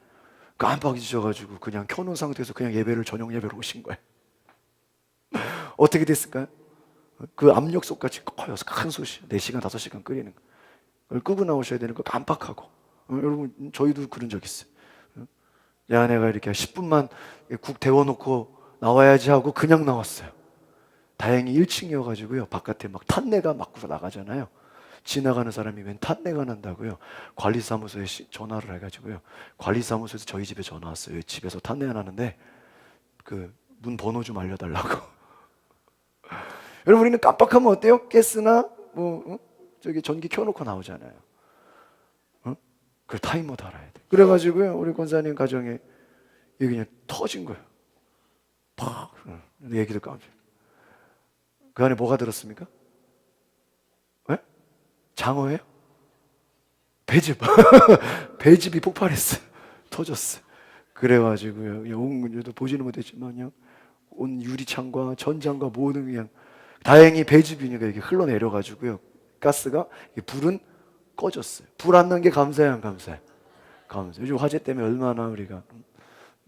깜빡 잊으셔가지고 그냥 켜놓은 상태에서 그냥 예배를 저녁 예배로 오신 거예요. 어떻게 됐을까요? 그 압력솥같이 커요. 큰 솥이 4시간 5시간 끓이는 거. 그걸 끄고 나오셔야 되는 거 깜빡하고. 여러분 저희도 그런 적 있어요. 내 아내가 이렇게 10분만 국 데워놓고 나와야지 하고 그냥 나왔어요. 다행히 1층이어가지고요 바깥에 막 탄내가 막 나가잖아요. 지나가는 사람이 웬 탄내가 난다고요. 관리사무소에 전화를 해가지고요. 관리사무소에서 저희 집에 전화 왔어요. 집에서 탄내가 나는데 그 문 번호 좀 알려달라고. 여러분 우리는 깜빡하면 어때요? 가스나 저기 전기 켜놓고 나오잖아요. 그 타이머 달아야 돼. 그래가지고요 우리 권사님 가정에 이게 그냥 터진 거예요. 팍. 얘기도 깜짝. 그 안에 뭐가 들었습니까? 왜? 장어예요? 배즙. 배즙이 폭발했어요. 터졌어요. 그래가지고요 온 문제도 보지는 못했지만요 온 유리창과 전장과 모든 그냥 다행히 배즙이니까 이게 흘러내려가지고요 가스가 불은 꺼졌어요. 불 안 난 게 감사해요, 안 감사해요? 감사해요. 요즘 화재 때문에 얼마나 우리가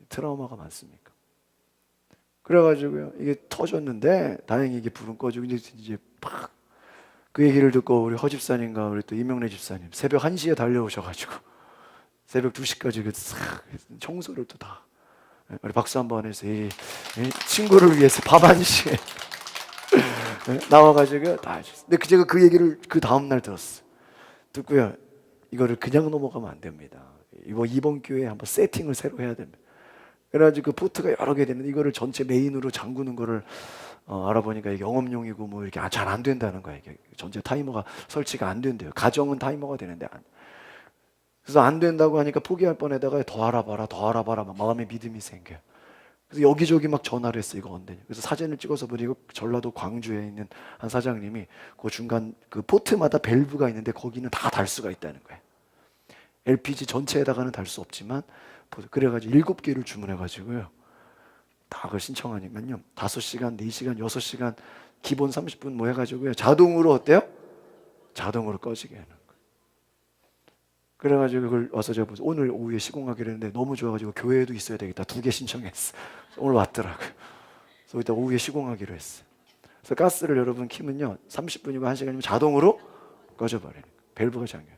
트라우마가 많습니까? 그래가지고요 이게 터졌는데 다행히 이게 불은 꺼지고 이제 팍 그 얘기를 듣고 우리 허 집사님과 우리 또 이명래 집사님 새벽 1시에 달려오셔가지고 새벽 2시까지 청소를 또 다 우리 박수 한번 해서 이 친구를 위해서 밥 1시에 나와가지고 다 하셨어요. 근데 제가 그 얘기를 그 다음날 들었어요. 듣고요 이거를 그냥 넘어가면 안 됩니다. 이번 기회에 한번 세팅을 새로 해야 됩니다. 그래가지고 그 포트가 여러 개 되는데 이거를 전체 메인으로 잠그는 거를 알아보니까 이게 영업용이고 뭐 이렇게 잘 안 된다는 거예요. 이게 전체 타이머가 설치가 안 된대요. 가정은 타이머가 되는데 그래서 안 된다고 하니까 포기할 뻔에다가 더 알아봐라 막 마음에 믿음이 생겨요. 그래서 여기저기 막 전화를 했어요. 이거 언제? 그래서 사진을 찍어서 보니까 전라도 광주에 있는 한 사장님이 그 중간 그 포트마다 밸브가 있는데 거기는 다 달 수가 있다는 거예요. LPG 전체에다가는 달 수 없지만 그래가지고 7개를 주문해가지고요 다 그걸 신청하니까요 5시간, 4시간, 6시간 기본 30분 뭐 해가지고요 자동으로 어때요? 자동으로 꺼지게 하는 거예요. 그래가지고 그걸 와서 제가 오늘 오후에 시공하기로 했는데 너무 좋아가지고 교회에도 있어야 되겠다 2개 신청했어. 오늘 왔더라고요. 그래서 이따 오후에 시공하기로 했어요. 그래서 가스를 여러분 키면요 30분이고 1시간이면 자동으로 꺼져버려요. 밸브가 잠겨요.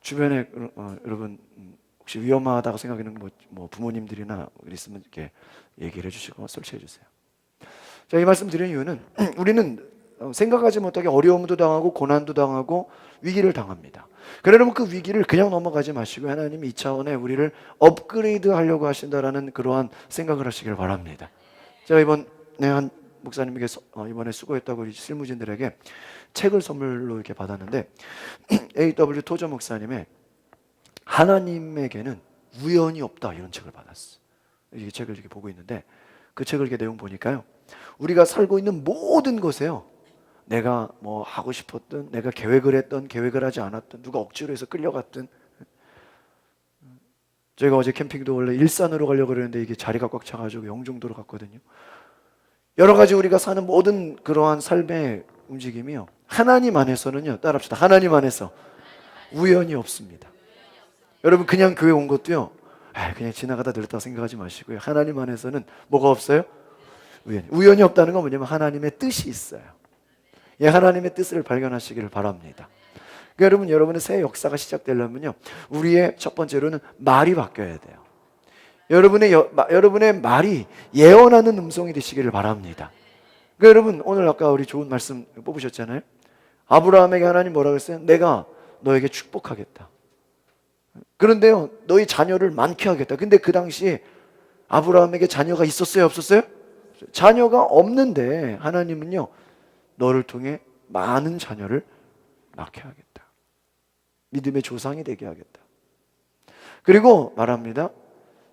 주변에 여러분 혹시 위험하다고 생각하는 뭐 부모님들이나 있으면 이렇게 얘기를 해주시고 설치해 주세요. 자, 이 말씀 드리는 이유는 우리는 생각하지 못하게 어려움도 당하고 고난도 당하고 위기를 당합니다. 그러면 그 위기를 그냥 넘어가지 마시고 하나님이 2차원에 우리를 업그레이드 하려고 하신다라는 그러한 생각을 하시길 바랍니다. 제가 이번에 한 목사님에게 이번에 수고했다고 우리 실무진들에게 책을 선물로 이렇게 받았는데 A.W. 토저 목사님의 하나님에게는 우연이 없다 이런 책을 받았어. 이 책을 이렇게 보고 있는데 그 책을 이렇게 내용 보니까요 우리가 살고 있는 모든 것에요 내가 뭐 하고 싶었든 내가 계획을 했던 계획을 하지 않았던 누가 억지로 해서 끌려갔든 제가 어제 캠핑도 원래 일산으로 가려고 그랬는데 이게 자리가 꽉 차가지고 영종도로 갔거든요. 여러 가지 우리가 사는 모든 그러한 삶의 움직임이요 하나님 안에서는요 따라합시다. 하나님 안에서 우연이 없습니다. 여러분 그냥 교회 온 것도요 그냥 지나가다 들었다고 생각하지 마시고요 하나님 안에서는 뭐가 없어요? 우연이 없다는 건 뭐냐면 하나님의 뜻이 있어요. 예, 하나님의 뜻을 발견하시기를 바랍니다. 그러니까 여러분의 새 역사가 시작되려면요 우리의 첫 번째로는 말이 바뀌어야 돼요. 여러분의 말이 예언하는 음성이 되시기를 바랍니다. 그러니까 여러분 오늘 아까 우리 좋은 말씀 뽑으셨잖아요. 아브라함에게 하나님 뭐라고 했어요? 내가 너에게 축복하겠다. 그런데요, 너희 자녀를 많게 하겠다. 근데 그 당시에 아브라함에게 자녀가 있었어요, 없었어요? 자녀가 없는데 하나님은요, 너를 통해 많은 자녀를 낳게 하겠다. 믿음의 조상이 되게 하겠다. 그리고 말합니다.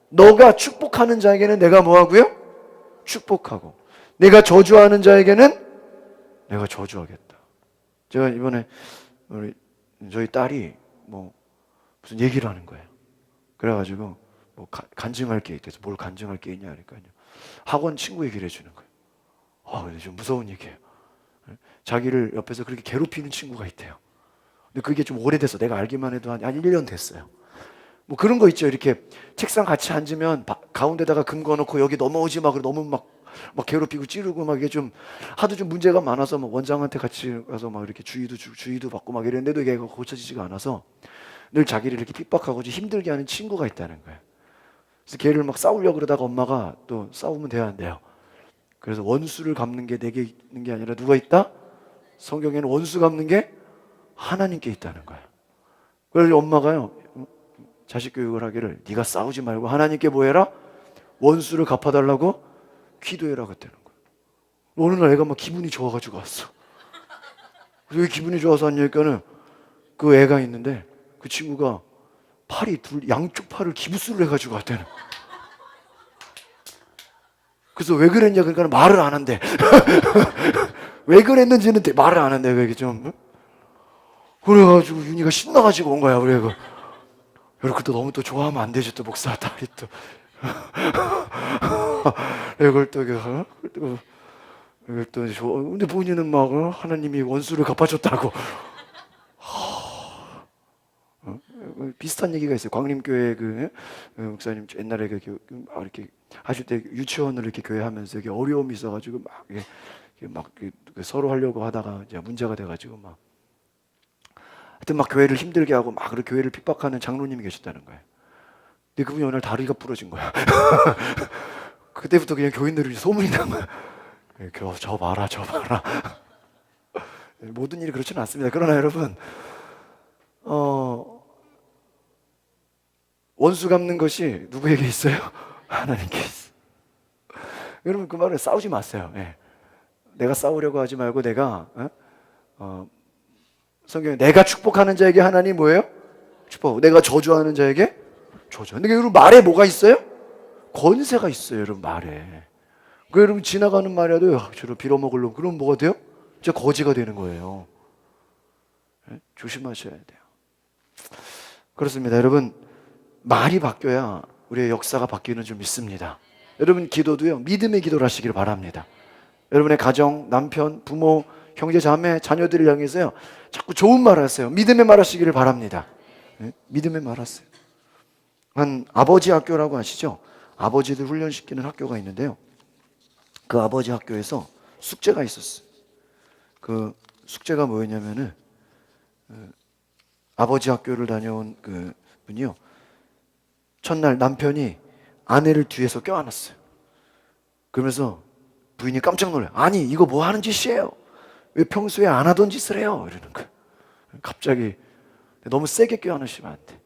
너가 축복하는 자에게는 내가 뭐하고요? 축복하고, 내가 저주하는 자에게는 내가 저주하겠다. 제가 이번에 저희 딸이 무슨 얘기를 하는 거예요. 그래가지고 간증할 게 있대서, 뭘 간증할 게 있냐 하니까요, 학원 친구 얘기를 해주는 거예요. 근데 좀 무서운 얘기예요. 자기를 옆에서 그렇게 괴롭히는 친구가 있대요. 근데 그게 좀 오래됐어. 내가 알기만 해도 한 1년 됐어요. 뭐 그런 거 있죠. 이렇게 책상 같이 앉으면 가운데다가 금 거놓고 여기 넘어오지 마. 그리고 너무 막 괴롭히고 찌르고 막 이게 좀 하도 좀 문제가 많아서 막 원장한테 같이 가서 막 이렇게 주의도 받고 막 이랬는데도 이게 고쳐지지가 않아서 늘 자기를 이렇게 핍박하고 좀 힘들게 하는 친구가 있다는 거예요. 그래서 걔를 막 싸우려고 그러다가 엄마가 또 싸우면 돼야 한대요. 그래서 원수를 갚는 게 내게 있는 게 아니라 누가 있다? 성경에는 원수 갚는 게 하나님께 있다는 거예요. 그래서 엄마가요, 자식 교육을 하기를 네가 싸우지 말고 하나님께 뭐 해라? 원수를 갚아달라고 기도해라 그랬다는 거예요. 어느 날 애가 막 기분이 좋아가지고 왔어. 왜 기분이 좋아서 왔냐니까는 그 애가 있는데 그 친구가 양쪽 팔을 기부스를 해가지고 왔다는 거예요. 그래서 왜 그랬냐 그러니까 말을 안 한대. 왜 그랬는지는 말을 안 한대. 왜 이게 좀 그래가지고 윤희가 신나가지고 온 거야. 그래 이렇게 또 너무 또 좋아하면 안 되죠. 또 목사 딸이 또 이걸 또 근데 본인은 막 하나님이 원수를 갚아줬다고. 비슷한 얘기가 있어요. 광림교회 그 목사님 옛날에 이렇게 하실 때 유치원을 이렇게 교회 하면서 이게 어려움이 있어가지고 막 서로 하려고 하다가 이제 문제가 돼가지고 하여튼 막 교회를 힘들게 하고 막 그렇게 교회를 핍박하는 장로님이 계셨다는 거예요. 근데 그분이 어느 날 다리가 부러진 거야. 그때부터 그냥 교인들이 소문이 난 거야. 저 봐라. 모든 일이 그렇지는 않습니다. 그러나 여러분, 원수 갚는 것이 누구에게 있어요? 하나님께 있어. 여러분 그 말에 싸우지 마세요. 내가 싸우려고 하지 말고 내가 성경에 내가 축복하는 자에게 하나님 뭐예요? 축복. 내가 저주하는 자에게 저주. 근데 여러분 말에 뭐가 있어요? 권세가 있어요. 여러분 말에. 그 여러분 지나가는 말이라도 저를 빌어먹으려고 그러면 뭐가 돼요? 진짜 거지가 되는 거예요. 조심하셔야 돼요. 그렇습니다. 여러분 말이 바뀌어야 우리의 역사가 바뀌는 줄 믿습니다. 여러분 기도도요, 믿음의 기도를 하시기를 바랍니다. 여러분의 가정, 남편, 부모, 형제, 자매, 자녀들을 향해서요 자꾸 좋은 말 하세요. 믿음의 말 하시기를 바랍니다. 믿음의 말 하세요. 한 아버지 학교라고 아시죠? 아버지들 훈련시키는 학교가 있는데요, 그 아버지 학교에서 숙제가 있었어요. 그 숙제가 뭐였냐면은 아버지 학교를 다녀온 그 분이요, 첫날 남편이 아내를 뒤에서 껴안았어요. 그러면서 부인이 깜짝 놀라요. 아니 이거 뭐 하는 짓이에요? 왜 평소에 안 하던 짓을 해요? 이러는 거예요. 갑자기. 너무 세게 껴안으시면 안 돼.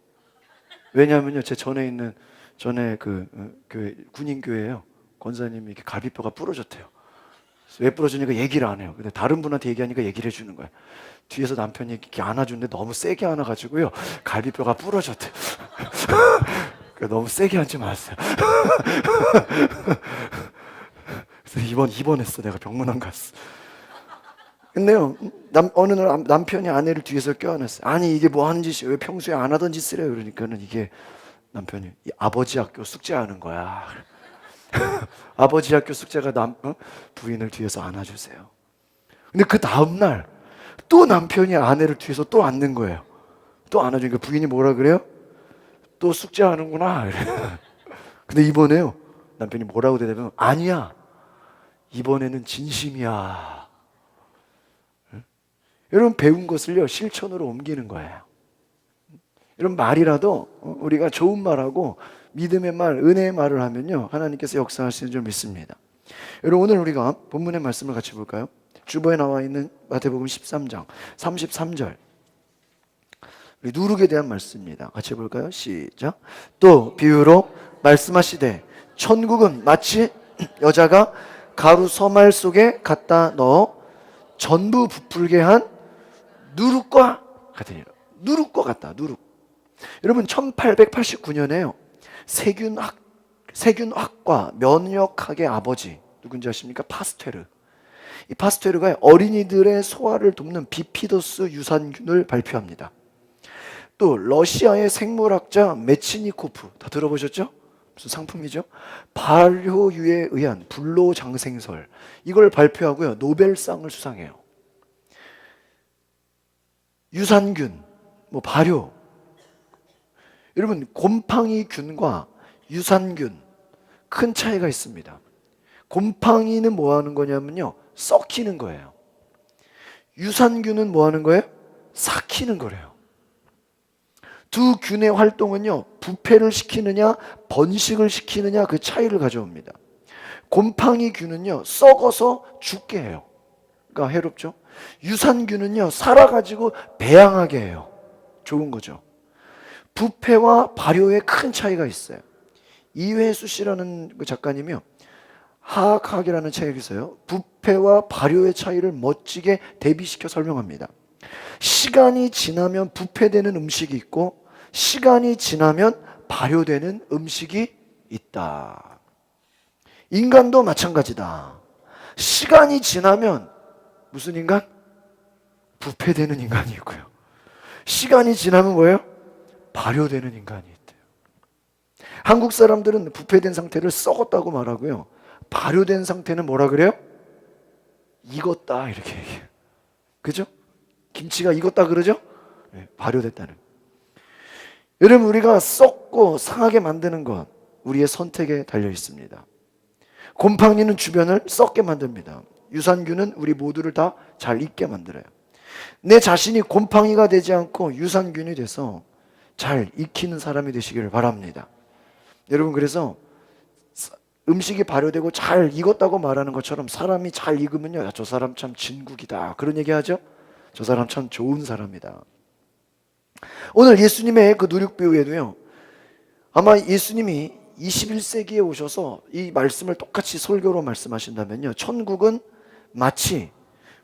왜냐하면요, 제 전에 그 교회, 군인교회예요. 권사님이 이렇게 갈비뼈가 부러졌대요. 왜 부러지니까 얘기를 안 해요. 근데 다른 분한테 얘기하니까 얘기를 해주는 거예요. 뒤에서 남편이 이렇게 안아주는데 너무 세게 안아가지고요 갈비뼈가 부러졌대요. 너무 세게 앉지 마세요. 그래서 입원했어. 내가 병문 안 갔어. 근데요, 어느 날 남편이 아내를 뒤에서 껴안았어요. 아니 이게 뭐 하는 짓이에요? 왜 평소에 안 하던 짓을 해요? 그러니까는 이게 남편이 아버지 학교 숙제하는 거야. 아버지 학교 숙제가 부인을 뒤에서 안아주세요. 근데 그 다음날 또 남편이 아내를 뒤에서 또 안는 거예요. 또 안아주니까 부인이 뭐라 그래요? 또 숙제하는구나. 근데 이번에요 남편이 뭐라고 대답하면 아니야, 이번에는 진심이야. 여러분 배운 것을요 실천으로 옮기는 거예요. 이런 말이라도 우리가 좋은 말하고 믿음의 말, 은혜의 말을 하면요 하나님께서 역사하시는 줄 믿습니다. 여러분 오늘 우리가 본문의 말씀을 같이 볼까요? 주보에 나와 있는 마태복음 13장 33절 우리 누룩에 대한 말씀입니다. 같이 해볼까요? 시작. 또 비유로 말씀하시되 천국은 마치 여자가 가루 서말 속에 갖다 넣어 전부 부풀게 한 누룩과 같으니라. 누룩과 같다. 누룩. 여러분 1889년에요. 세균학과 면역학의 아버지 누군지 아십니까? 파스테르. 이 파스테르가 어린이들의 소화를 돕는 비피더스 유산균을 발표합니다. 또 러시아의 생물학자 메치니코프 다 들어보셨죠? 무슨 상품이죠? 발효유에 의한 불로장생설 이걸 발표하고요. 노벨상을 수상해요. 유산균, 발효. 여러분 곰팡이균과 유산균 큰 차이가 있습니다. 곰팡이는 뭐 하는 거냐면요. 썩히는 거예요. 유산균은 뭐 하는 거예요? 삭히는 거래요. 두 균의 활동은요. 부패를 시키느냐 번식을 시키느냐 그 차이를 가져옵니다. 곰팡이균은요. 썩어서 죽게 해요. 그러니까 해롭죠. 유산균은요. 살아가지고 배양하게 해요. 좋은 거죠. 부패와 발효에 큰 차이가 있어요. 이회수 씨라는 그 작가님이요. 하학학이라는 책에서요. 부패와 발효의 차이를 멋지게 대비시켜 설명합니다. 시간이 지나면 부패되는 음식이 있고 시간이 지나면 발효되는 음식이 있다. 인간도 마찬가지다. 시간이 지나면 무슨 인간? 부패되는 인간이 있고요. 시간이 지나면 뭐예요? 발효되는 인간이 있대요. 한국 사람들은 부패된 상태를 썩었다고 말하고요. 발효된 상태는 뭐라 그래요? 익었다 이렇게 얘기해요. 그죠? 김치가 익었다 그러죠? 네, 발효됐다는. 여러분 우리가 썩고 상하게 만드는 것 우리의 선택에 달려 있습니다. 곰팡이는 주변을 썩게 만듭니다. 유산균은 우리 모두를 다 잘 익게 만들어요. 내 자신이 곰팡이가 되지 않고 유산균이 돼서 잘 익히는 사람이 되시기를 바랍니다. 여러분 그래서 음식이 발효되고 잘 익었다고 말하는 것처럼 사람이 잘 익으면요, 저 사람 참 진국이다 그런 얘기 하죠. 저 사람 참 좋은 사람이다. 오늘 예수님의 그 누룩비유에도요, 아마 예수님이 21세기에 오셔서 이 말씀을 똑같이 설교로 말씀하신다면요, 천국은 마치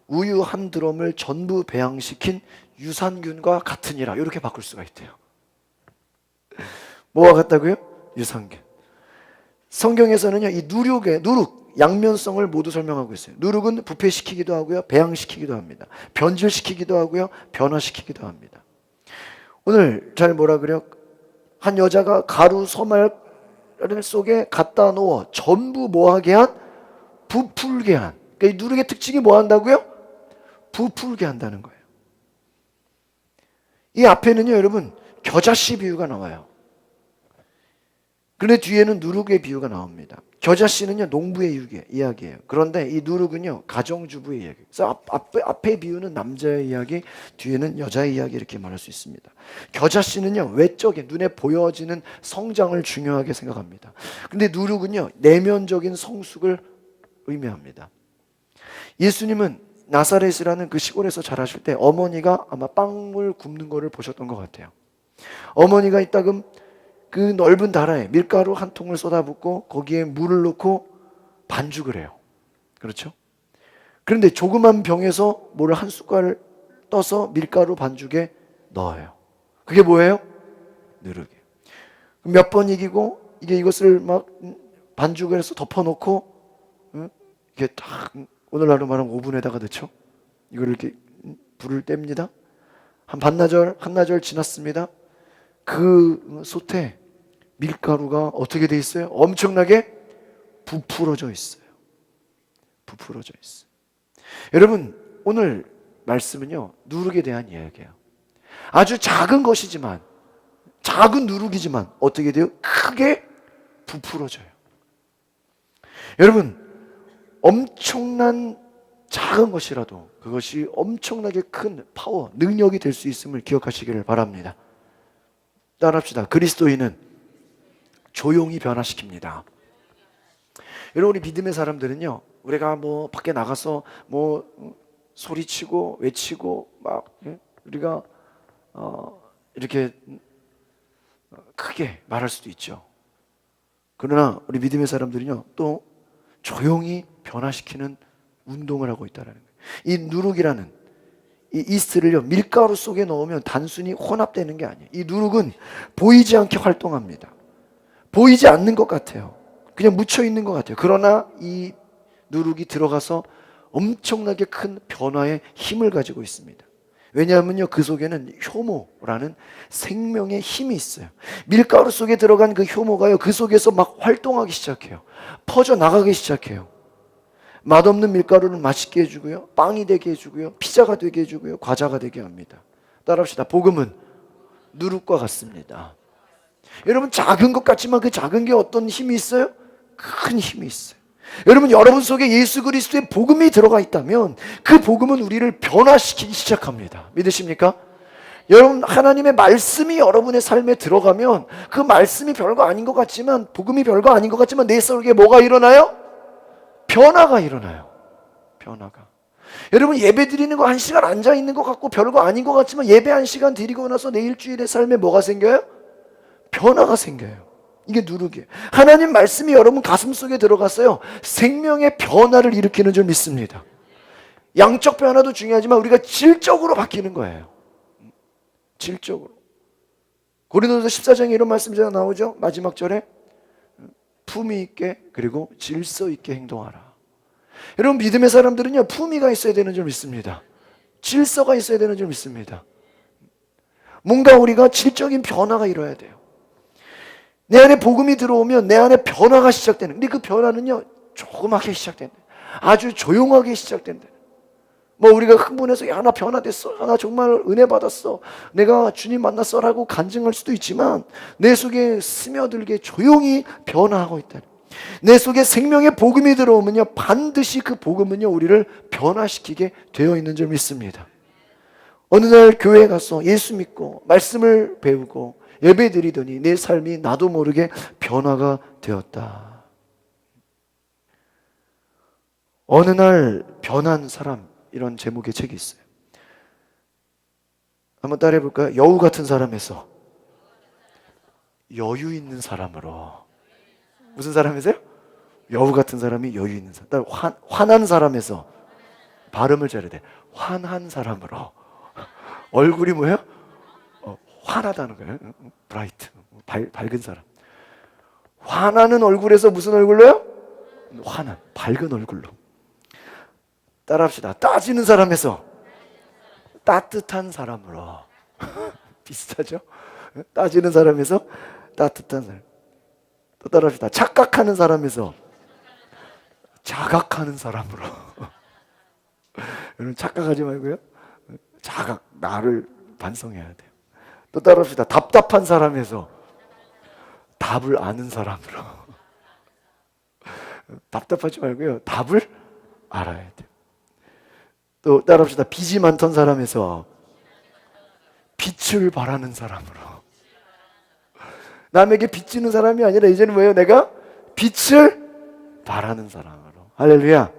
우유 한 드럼을 전부 배양시킨 유산균과 같으니라 이렇게 바꿀 수가 있대요. 뭐와 같다고요? 유산균. 성경에서는요, 이 누룩 양면성을 모두 설명하고 있어요. 누룩은 부패시키기도 하고요, 배양시키기도 합니다. 변질시키기도 하고요, 변화시키기도 합니다. 오늘 잘 뭐라 그래요? 한 여자가 가루 서말 속에 갖다 놓아 전부 뭐하게 한? 부풀게 한. 그러니까 이 누룩의 특징이 뭐 한다고요? 부풀게 한다는 거예요. 이 앞에는요, 여러분 겨자씨 비유가 나와요. 그런데 뒤에는 누룩의 비유가 나옵니다. 겨자씨는요, 농부의 이야기예요. 그런데 이 누룩은요, 가정주부의 이야기. 그래서 앞에 비유는 남자의 이야기, 뒤에는 여자의 이야기 이렇게 말할 수 있습니다. 겨자씨는요, 외적인 눈에 보여지는 성장을 중요하게 생각합니다. 근데 누룩은요, 내면적인 성숙을 의미합니다. 예수님은 나사렛이라는 그 시골에서 자라실 때 어머니가 아마 빵을 굽는 거를 보셨던 것 같아요. 어머니가 이따금 그 넓은 다라에 밀가루 한 통을 쏟아붓고 거기에 물을 넣고 반죽을 해요. 그렇죠? 그런데 조그만 병에서 물을 한 숟갈 떠서 밀가루 반죽에 넣어요. 그게 뭐예요? 누룩이에요. 몇 번 이기고 이것을 막 반죽을 해서 덮어놓고 이게 딱 오늘날로 말하면 오븐에다가 넣죠. 이거를 이렇게 불을 뗍니다. 한 한나절 지났습니다. 그 솥에 밀가루가 어떻게 돼 있어요? 엄청나게 부풀어져 있어요. 부풀어져 있어요. 여러분 오늘 말씀은요, 누룩에 대한 이야기예요. 아주 작은 것이지만, 작은 누룩이지만 어떻게 돼요? 크게 부풀어져요. 여러분 엄청난 작은 것이라도 그것이 엄청나게 큰 파워, 능력이 될 수 있음을 기억하시기를 바랍니다. 따라합시다. 그리스도인은 조용히 변화시킵니다. 여러분 우리 믿음의 사람들은요, 우리가 뭐 밖에 나가서 뭐 소리치고 외치고 막 우리가 이렇게 크게 말할 수도 있죠. 그러나 우리 믿음의 사람들은요, 또 조용히 변화시키는 운동을 하고 있다는 거예요. 이 누룩이라는 이 이스트를요, 밀가루 속에 넣으면 단순히 혼합되는 게 아니에요. 이 누룩은 보이지 않게 활동합니다. 보이지 않는 것 같아요. 그냥 묻혀 있는 것 같아요. 그러나 이 누룩이 들어가서 엄청나게 큰 변화의 힘을 가지고 있습니다. 왜냐하면요, 그 속에는 효모라는 생명의 힘이 있어요. 밀가루 속에 들어간 그 효모가요, 그 속에서 막 활동하기 시작해요. 퍼져나가기 시작해요. 맛없는 밀가루는 맛있게 해주고요, 빵이 되게 해주고요, 피자가 되게 해주고요, 과자가 되게 합니다. 따라합시다. 복음은 누룩과 같습니다. 여러분, 작은 것 같지만 그 작은 게 어떤 힘이 있어요? 큰 힘이 있어요. 여러분, 여러분 속에 예수 그리스도의 복음이 들어가 있다면 그 복음은 우리를 변화시키기 시작합니다. 믿으십니까? 여러분, 하나님의 말씀이 여러분의 삶에 들어가면 그 말씀이 별거 아닌 것 같지만, 복음이 별거 아닌 것 같지만 내 속에 뭐가 일어나요? 변화가 일어나요. 변화가. 여러분, 예배 드리는 거 1시간 앉아 있는 것 같고 별거 아닌 것 같지만 예배 1시간 드리고 나서 내 일주일의 삶에 뭐가 생겨요? 변화가 생겨요. 이게 누룩이에요. 하나님 말씀이 여러분 가슴 속에 들어갔어요. 생명의 변화를 일으키는 줄 믿습니다. 양적 변화도 중요하지만 우리가 질적으로 바뀌는 거예요. 질적으로. 고린도서 14장에 이런 말씀이 나오죠. 마지막 절에 품위 있게 그리고 질서 있게 행동하라. 여러분, 믿음의 사람들은요, 품위가 있어야 되는 줄 믿습니다. 질서가 있어야 되는 줄 믿습니다. 뭔가 우리가 질적인 변화가 일어나야 돼요. 내 안에 복음이 들어오면 내 안에 변화가 시작되는. 근데 그 변화는요, 조그맣게 시작된다. 아주 조용하게 시작된다. 뭐 우리가 흥분해서 야, 나 변화됐어, 나 정말 은혜 받았어, 내가 주님 만났어라고 간증할 수도 있지만 내 속에 스며들게 조용히 변화하고 있다. 내 속에 생명의 복음이 들어오면요, 반드시 그 복음은요, 우리를 변화시키게 되어 있는 줄 믿습니다. 어느 날 교회에 가서 예수 믿고 말씀을 배우고 예배 드리더니 내 삶이 나도 모르게 변화가 되었다. 어느 날 변한 사람, 이런 제목의 책이 있어요. 한번 따라해 볼까요? 여우 같은 사람에서 여유 있는 사람으로. 무슨 사람이세요? 여우 같은 사람이 여유 있는 사람. 화난 사람에서, 발음을 잘해야 돼, 환한 사람으로. 얼굴이 뭐예요? 환하다는 거예요. 브라이트, 밝은 사람. 화나는 얼굴에서 무슨 얼굴로요? 환한, 밝은 얼굴로. 따라합시다. 따지는 사람에서 따뜻한 사람으로. 비슷하죠? 따지는 사람에서 따뜻한 사람. 또 따라합시다. 착각하는 사람에서 자각하는 사람으로. 여러분, 착각하지 말고요, 자각, 나를 반성해야 돼요. 또 따라합시다. 답답한 사람에서 답을 아는 사람으로. 답답하지 말고요, 답을 알아야 돼요. 또 따라합시다. 빚이 많던 사람에서 빛을 바라는 사람으로. 남에게 빚지는 사람이 아니라 이제는 뭐예요? 내가 빛을 바라는 사람으로. 할렐루야.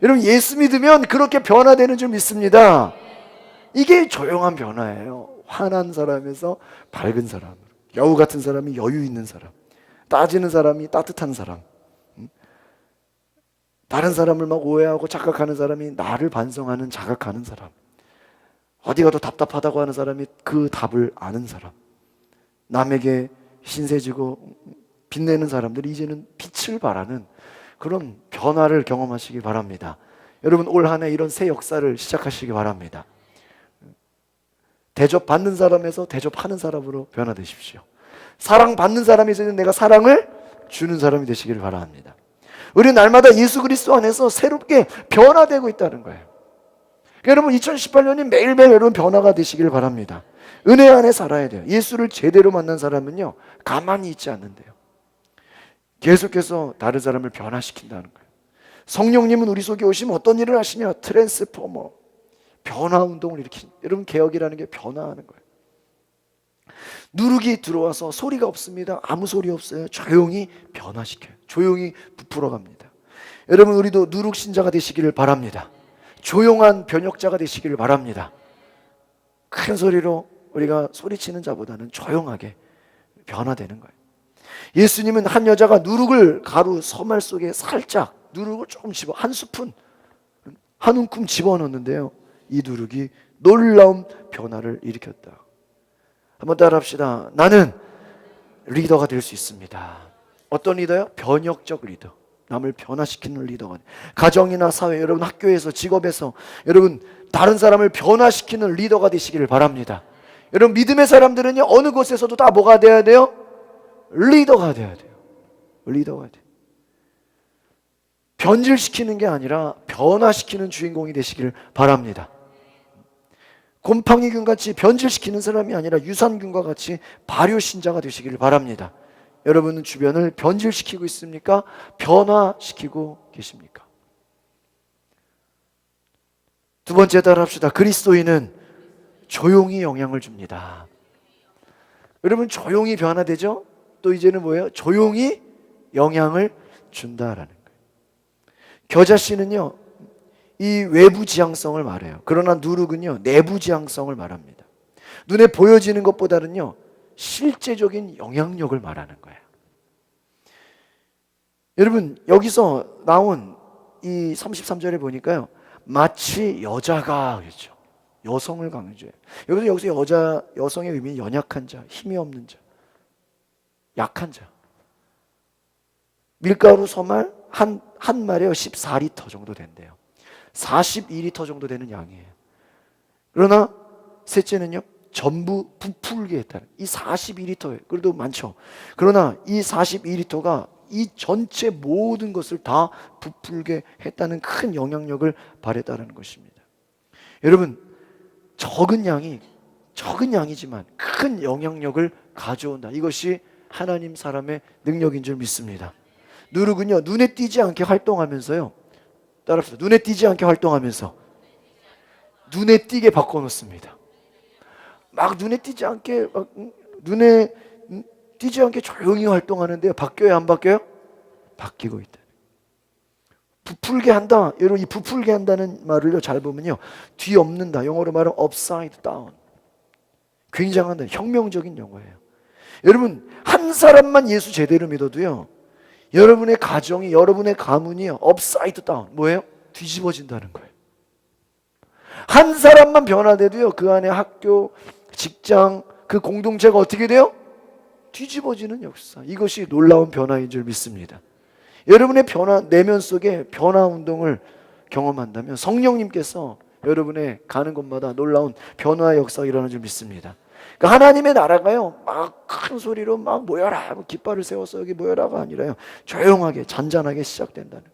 여러분, 예수 믿으면 그렇게 변화되는 줄 믿습니다. 이게 조용한 변화예요. 환한 사람에서 밝은 사람으로. 여우 같은 사람이 여유 있는 사람, 따지는 사람이 따뜻한 사람, 다른 사람을 막 오해하고 착각하는 사람이 나를 반성하는, 자각하는 사람, 어디 가도 답답하다고 하는 사람이 그 답을 아는 사람, 남에게 신세지고 빛내는 사람들이 이제는 빛을 발하는 그런 변화를 경험하시기 바랍니다. 여러분, 올 한 해 이런 새 역사를 시작하시기 바랍니다. 대접받는 사람에서 대접하는 사람으로 변화되십시오. 사랑받는 사람이 있으면 내가 사랑을 주는 사람이 되시기를 바랍니다. 우리 날마다 예수 그리스도 안에서 새롭게 변화되고 있다는 거예요. 그러니까 여러분, 2018년이 매일매일 여러분 변화가 되시기를 바랍니다. 은혜 안에 살아야 돼요. 예수를 제대로 만난 사람은요, 가만히 있지 않는데요, 계속해서 다른 사람을 변화시킨다는 거예요. 성령님은 우리 속에 오시면 어떤 일을 하시냐? 트랜스포머, 변화 운동을 일으키는. 여러분, 개혁이라는 게 변화하는 거예요. 누룩이 들어와서 소리가 없습니다. 아무 소리 없어요. 조용히 변화시켜요. 조용히 부풀어 갑니다. 여러분, 우리도 누룩 신자가 되시기를 바랍니다. 조용한 변혁자가 되시기를 바랍니다. 큰 소리로 우리가 소리치는 자보다는 조용하게 변화되는 거예요. 예수님은 한 여자가 누룩을 가루 서말 속에 살짝 누룩을 조금 한 스푼, 한 움큼 집어넣었는데요, 이 누룩이 놀라운 변화를 일으켰다. 한번 따라합시다. 나는 리더가 될 수 있습니다. 어떤 리더요? 변혁적 리더. 남을 변화시키는 리더가. 가정이나 사회, 여러분 학교에서, 직업에서 여러분 다른 사람을 변화시키는 리더가 되시기를 바랍니다. 여러분 믿음의 사람들은요, 어느 곳에서도 다 뭐가 돼야 돼요? 리더가 돼야 돼요. 리더가 돼요. 변질시키는 게 아니라 변화시키는 주인공이 되시기를 바랍니다. 곰팡이균 같이 변질시키는 사람이 아니라 유산균과 같이 발효신자가 되시기를 바랍니다. 여러분은 주변을 변질시키고 있습니까? 변화시키고 계십니까? 두 번째 따라합시다. 그리스도인은 조용히 영향을 줍니다. 여러분 조용히 변화되죠? 또 이제는 뭐예요? 조용히 영향을 준다라는 거예요. 겨자씨는요, 이 외부 지향성을 말해요. 그러나 누룩은요, 내부 지향성을 말합니다. 눈에 보여지는 것보다는요, 실제적인 영향력을 말하는 거예요. 여러분 여기서 나온 이 33절에 보니까요, 마치 여자가 그렇죠. 여성을 강조해요. 여기서 여성의 의미는 연약한 자, 힘이 없는 자, 약한 자. 밀가루 서말 한 말에요 14리터 정도 된대요. 42리터 정도 되는 양이에요. 그러나 셋째는요, 전부 부풀게 했다는, 이 42리터예요. 그래도 많죠. 그러나 이 42리터가 이 전체 모든 것을 다 부풀게 했다는 큰 영향력을 발휘했다는 것입니다. 여러분 적은 양이지만 큰 영향력을 가져온다. 이것이 하나님 사람의 능력인 줄 믿습니다. 누룩은요, 눈에 띄지 않게 활동하면서요, 따라합시다. 눈에 띄지 않게 활동하면서 눈에 띄게 바꿔놓습니다. 막 눈에 띄지 않게 눈에 띄지 않게 조용히 활동하는데요, 바뀌어요 안 바뀌어요? 바뀌고 있다. 부풀게 한다. 여러분 이 부풀게 한다는 말을요 잘 보면요, 뒤엎는다. 영어로 말하면 upside down. 굉장한 혁명적인 용어예요. 여러분 한 사람만 예수 제대로 믿어도요, 여러분의 가정이, 여러분의 가문이요, upside down. 뭐예요? 뒤집어진다는 거예요. 한 사람만 변화돼도요, 그 안에 학교, 직장, 그 공동체가 어떻게 돼요? 뒤집어지는 역사. 이것이 놀라운 변화인 줄 믿습니다. 여러분의 내면 속에 변화 운동을 경험한다면 성령님께서 여러분의 가는 곳마다 놀라운 변화의 역사가 일어나는 줄 믿습니다. 그러니까 하나님의 나라가요, 막 큰 소리로 막 모여라, 깃발을 세워서 여기 모여라가 아니라요, 조용하게 잔잔하게 시작된다는.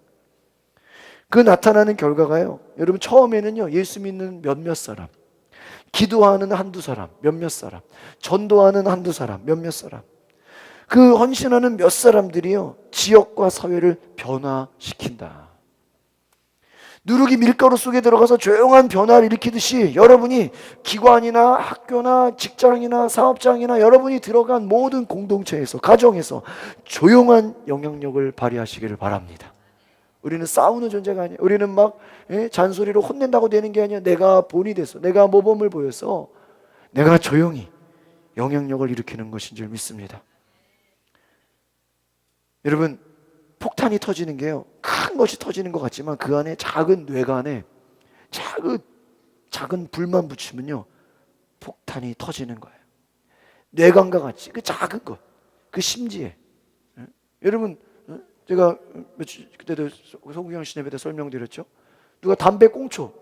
그 나타나는 결과가요, 여러분 처음에는요, 예수 믿는 몇몇 사람, 기도하는 한두 사람, 몇몇 사람, 전도하는 한두 사람, 몇몇 사람, 그 헌신하는 몇 사람들이요, 지역과 사회를 변화시킨다. 누룩이 밀가루 속에 들어가서 조용한 변화를 일으키듯이 여러분이 기관이나 학교나 직장이나 사업장이나 여러분이 들어간 모든 공동체에서, 가정에서 조용한 영향력을 발휘하시기를 바랍니다. 우리는 싸우는 존재가 아니에요. 우리는 막 잔소리로 혼낸다고 되는 게 아니야. 내가 본이 돼서, 내가 모범을 보여서 내가 조용히 영향력을 일으키는 것인 줄 믿습니다. 여러분 폭탄이 터지는 게요, 큰 것이 터지는 것 같지만 그 안에 작은 뇌관에 작은 불만 붙이면요, 폭탄이 터지는 거예요. 뇌관과 같이 그 작은 것, 그 심지에. 여러분 제가 그때도 송구영 씨네 때 설명드렸죠. 누가 담배 꽁초,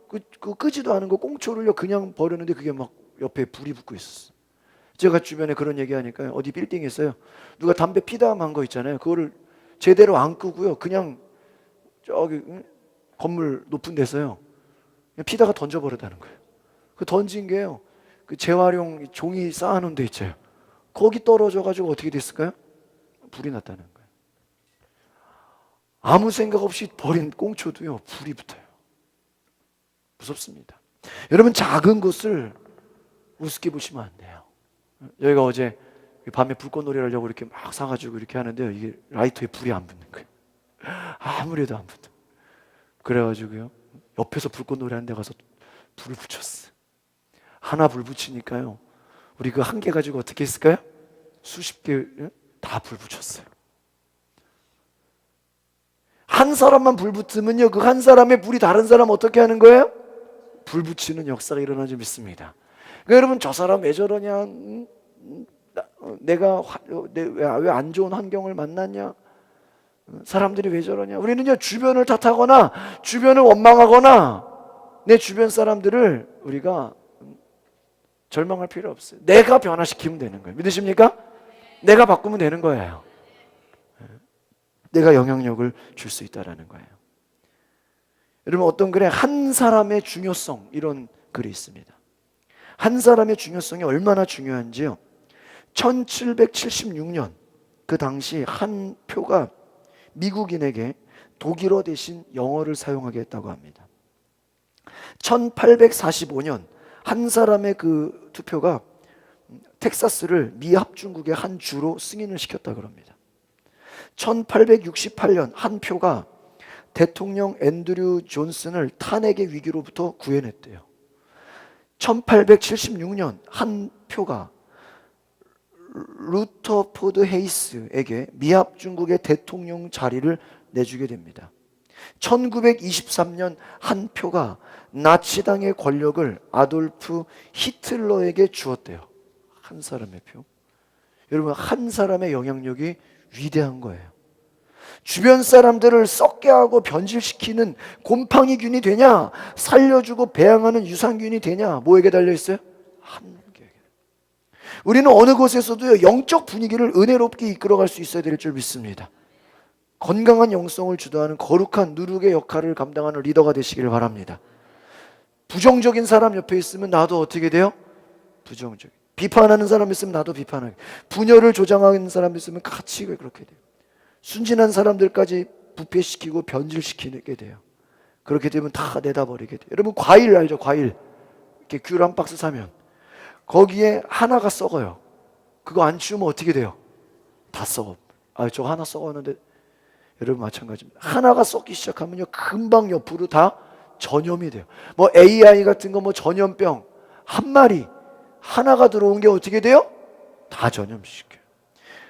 그 끄지도 않은 거 꽁초를요 그냥 버렸는데 그게 막 옆에 불이 붙고 있었어. 제가 주변에 그런 얘기하니까요, 어디 빌딩에서요, 누가 담배 피다만 거 있잖아요, 그거를 제대로 안 끄고요, 그냥 저기 건물 높은 데서요 그냥 피다가 던져버렸다는 거예요. 그 던진 게요, 그 재활용 종이 쌓아놓은 데 있죠. 거기 떨어져가지고 어떻게 됐을까요? 불이 났다는 거예요. 아무 생각 없이 버린 꽁초도요 불이 붙어요. 무섭습니다. 여러분 작은 것을 우습게 보시면 안 돼요. 저희가 어제 밤에 불꽃놀이 하려고 이렇게 막 사가지고 이렇게 하는데요, 이게 라이터에 불이 안 붙는 거예요. 아무래도 안 붙어. 그래가지고요, 옆에서 불꽃놀이 하는 데 가서 불을 붙였어. 하나 불 붙이니까요, 우리 그 한 개 가지고 어떻게 했을까요? 수십 개 다 불 붙였어요. 한 사람만 불 붙으면요, 그 한 사람의 불이 다른 사람 어떻게 하는 거예요? 불 붙이는 역사가 일어나지 믿습니다. 그러니까 여러분, 저 사람 왜 저러냐, 내가 왜 안 좋은 환경을 만났냐, 사람들이 왜 저러냐. 우리는요, 주변을 탓하거나 주변을 원망하거나 내 주변 사람들을 우리가 절망할 필요 없어요. 내가 변화시키면 되는 거예요. 믿으십니까? 내가 바꾸면 되는 거예요. 내가 영향력을 줄 수 있다라는 거예요. 여러분, 어떤 글에 한 사람의 중요성, 이런 글이 있습니다. 한 사람의 중요성이 얼마나 중요한지요. 1776년 그 당시 한 표가 미국인에게 독일어 대신 영어를 사용하게 했다고 합니다. 1845년 한 사람의 그 투표가 텍사스를 미합중국의 한 주로 승인을 시켰다고 합니다. 1868년 한 표가 대통령 앤드류 존슨을 탄핵의 위기로부터 구해냈대요. 1876년 한 표가 루터포드 헤이스에게 미합중국의 대통령 자리를 내주게 됩니다. 1923년 한 표가 나치당의 권력을 아돌프 히틀러에게 주었대요. 한 사람의 표. 여러분, 한 사람의 영향력이 위대한 거예요. 주변 사람들을 썩게 하고 변질시키는 곰팡이균이 되냐, 살려주고 배양하는 유산균이 되냐, 뭐에게 달려있어요? 한 개에게. 우리는 어느 곳에서도 영적 분위기를 은혜롭게 이끌어갈 수 있어야 될 줄 믿습니다. 건강한 영성을 주도하는 거룩한 누룩의 역할을 감당하는 리더가 되시길 바랍니다. 부정적인 사람 옆에 있으면 나도 어떻게 돼요? 부정적인. 비판하는 사람 있으면 나도 비판하게. 분열을 조장하는 사람 있으면 같이 그렇게 돼요. 순진한 사람들까지 부패시키고 변질시키게 돼요. 그렇게 되면 다 내다버리게 돼요. 여러분, 과일 알죠? 과일. 이렇게 귤 한 박스 사면 거기에 하나가 썩어요. 그거 안 치우면 어떻게 돼요? 다 썩어. 저거 하나 썩었는데, 여러분 마찬가지입니다. 하나가 썩기 시작하면요, 금방 옆으로 다 전염이 돼요. 뭐 AI 같은 거, 뭐 전염병 한 마리 하나가 들어온 게 어떻게 돼요? 다 전염시켜요.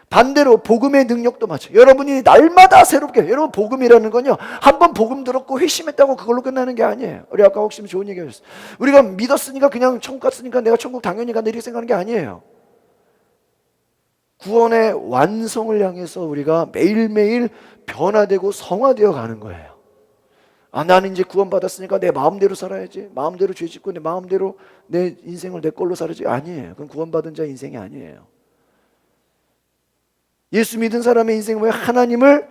반대로 복음의 능력도 마찬가지예요. 여러분이 날마다 새롭게, 여러분 복음이라는 건요, 한번 복음 들었고 회심했다고 그걸로 끝나는 게 아니에요. 우리 아까 혹시 좋은 얘기 하셨어요. 우리가 믿었으니까 그냥 천국 갔으니까 내가 천국 당연히 간다 이렇게 생각하는 게 아니에요. 구원의 완성을 향해서 우리가 매일매일 변화되고 성화되어 가는 거예요. 나는 이제 구원받았으니까 내 마음대로 살아야지, 마음대로 죄 짓고 내 마음대로 내 인생을 내 걸로 살아야지. 아니에요. 그건 구원받은 자의 인생이 아니에요. 예수 믿은 사람의 인생은 왜 하나님을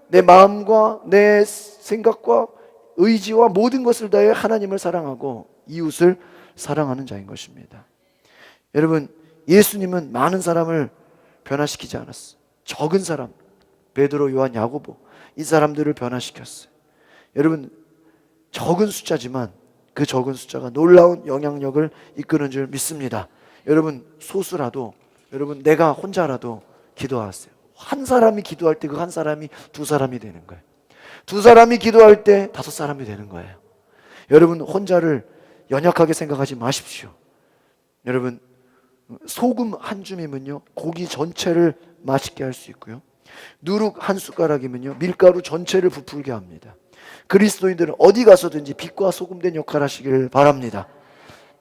내 마음과 내 생각과 의지와 모든 것을 다해 하나님을 사랑하고 이웃을 사랑하는 자인 것입니다. 여러분, 예수님은 많은 사람을 변화시키지 않았어요. 적은 사람, 베드로, 요한, 야고보, 이 사람들을 변화시켰어요. 여러분, 적은 숫자지만 그 적은 숫자가 놀라운 영향력을 이끄는 줄 믿습니다. 여러분, 소수라도, 여러분 내가 혼자라도 기도하세요. 한 사람이 기도할 때 그 한 사람이 두 사람이 되는 거예요. 두 사람이 기도할 때 다섯 사람이 되는 거예요. 여러분, 혼자를 연약하게 생각하지 마십시오. 여러분, 소금 한 줌이면요, 고기 전체를 맛있게 할 수 있고요, 누룩 한 숟가락이면요, 밀가루 전체를 부풀게 합니다. 그리스도인들은 어디 가서든지 빛과 소금 된 역할을 하시길 바랍니다.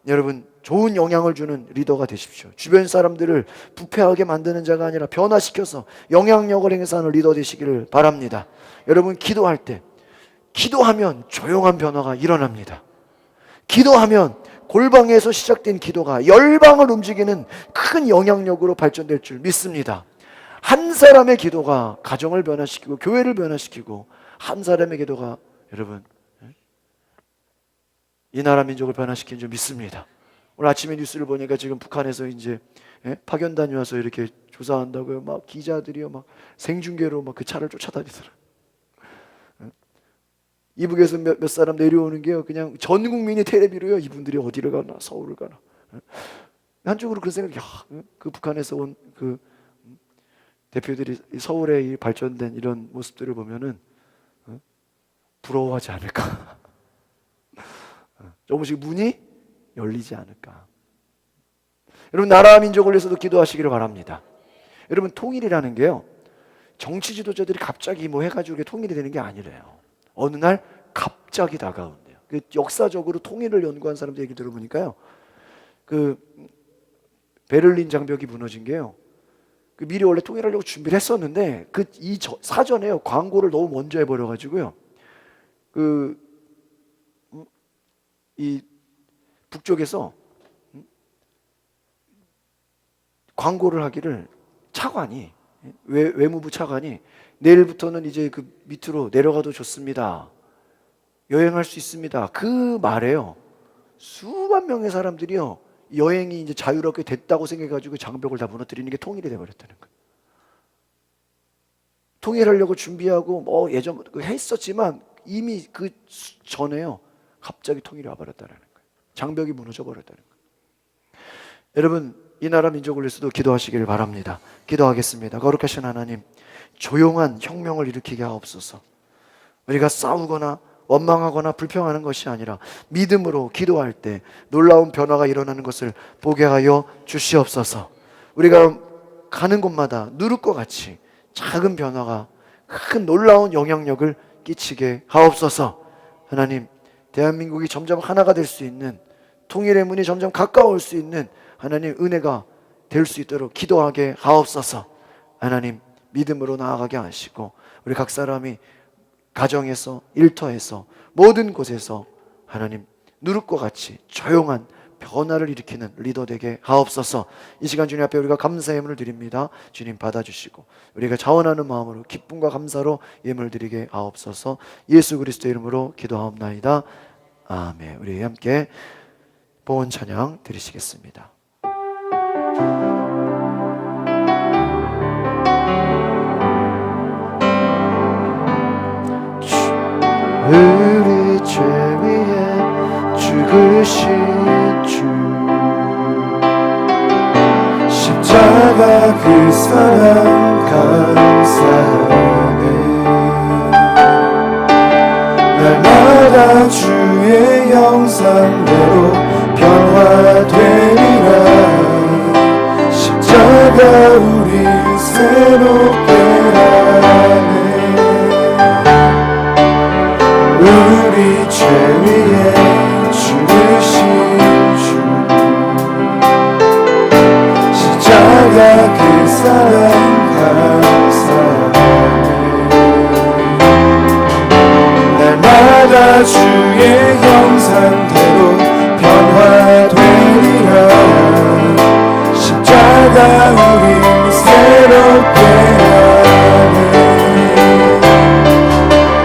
여러분, 좋은 영향을 주는 리더가 되십시오. 주변 사람들을 부패하게 만드는 자가 아니라 변화시켜서 영향력을 행사하는 리더 되시기를 바랍니다. 여러분, 기도할 때, 기도하면 조용한 변화가 일어납니다. 기도하면 골방에서 시작된 기도가 열방을 움직이는 큰 영향력으로 발전될 줄 믿습니다. 한 사람의 기도가 가정을 변화시키고 교회를 변화시키고, 한 사람의 기도가 여러분 이 나라 민족을 변화시킨 줄 믿습니다. 오늘 아침에 뉴스를 보니까 지금 북한에서 이제 파견단이 와서 이렇게 조사한다고요. 막 기자들이요, 막 생중계로 막 그 차를 쫓아다니더라. 이북에서 몇 사람 내려오는 게요, 그냥 전 국민이 텔레비로요, 이분들이 어디를 가나, 서울을 가나. 한쪽으로 그런 생각이, 그 북한에서 온 그 대표들이 서울에 발전된 이런 모습들을 보면은 부러워하지 않을까. 조금씩 문이 열리지 않을까. 여러분 나라와 민족을 위해서도 기도하시기를 바랍니다. 여러분 통일이라는 게요, 정치 지도자들이 갑자기 뭐 해가지고 이게 통일이 되는 게 아니래요. 어느 날 갑자기 다가온대요. 그 역사적으로 통일을 연구한 사람들 얘기 들어보니까요, 그 베를린 장벽이 무너진 게요, 그 미리 원래 통일하려고 준비를 했었는데 그 사전에요 광고를 너무 먼저 해버려가지고요, 이 북쪽에서 광고를 하기를 차관이, 외무부 차관이 내일부터는 이제 그 밑으로 내려가도 좋습니다, 여행할 수 있습니다, 그 말에요 수만 명의 사람들이요 여행이 이제 자유롭게 됐다고 생각해가지고 장벽을 다 무너뜨리는 게 통일이 돼버렸다는 거예요. 통일하려고 준비하고 뭐 예전 했었지만 이미 그 전에요 갑자기 통일이 와버렸다는 거예요. 장벽이 무너져 버렸다는 거예요. 여러분 이 나라 민족을 위해서도 기도하시기를 바랍니다. 기도하겠습니다. 거룩하신 하나님, 조용한 혁명을 일으키게 하옵소서. 우리가 싸우거나 원망하거나 불평하는 것이 아니라 믿음으로 기도할 때 놀라운 변화가 일어나는 것을 보게 하여 주시옵소서. 우리가 가는 곳마다 누룩과 같이 작은 변화가 큰 놀라운 영향력을 끼치게 하옵소서. 하나님, 대한민국이 점점 하나가 될 수 있는, 통일의 문이 점점 가까울 수 있는 하나님 은혜가 될 수 있도록 기도하게 하옵소서. 하나님, 믿음으로 나아가게 하시고 우리 각 사람이 가정에서, 일터에서, 모든 곳에서 하나님 누룩과 같이 조용한 변화를 일으키는 리더 되게 하옵소서. 이 시간 주님 앞에 우리가 감사의 예물을 드립니다. 주님 받아주시고 우리가 자원하는 마음으로 기쁨과 감사로 예물 드리게 하옵소서. 예수 그리스도의 이름으로 기도하옵나이다. 아멘. 우리 함께 보온 찬양 드리시겠습니다. 우리 죄 위에 죽으신 주, 십자가 그 사랑 감사하네. 날마다 주의 형상대로 변화되리라. 십자가 우리 새롭게 하네. 우리 죄 위에 죽으신 주, 십자가 그 사랑 감사하네. 날마다 주의 형상대로 변화되리라. 십자가 우리 새롭게 하네.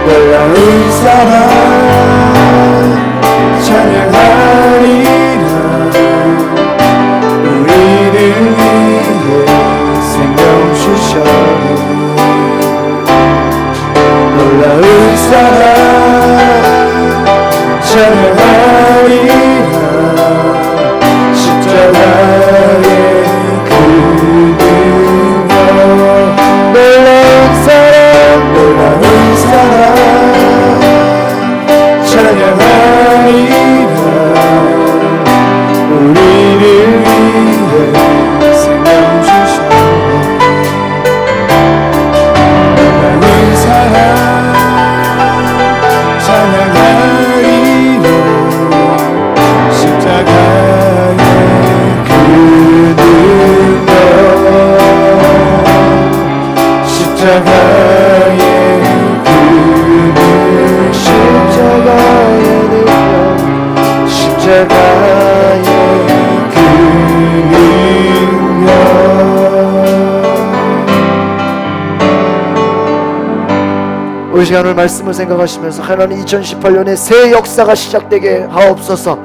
놀라운 사랑 찬양하리라. 우리를 위해 생명 주셨네. 놀라운 사랑 찬양하리라. 십자가의 그 능력. 놀라운 사랑, 놀라운 사랑 찬양하리라. 우리를 위해 생명 주셨네. 놀라운 사랑 찬양하리라. 십자가의 그 능력. 십자가의 십자가의 능력, 십자가의 그 능력. 이 시간을 말씀을 생각하시면서 하나님 2018년에 새 역사가 시작되게 하옵소서.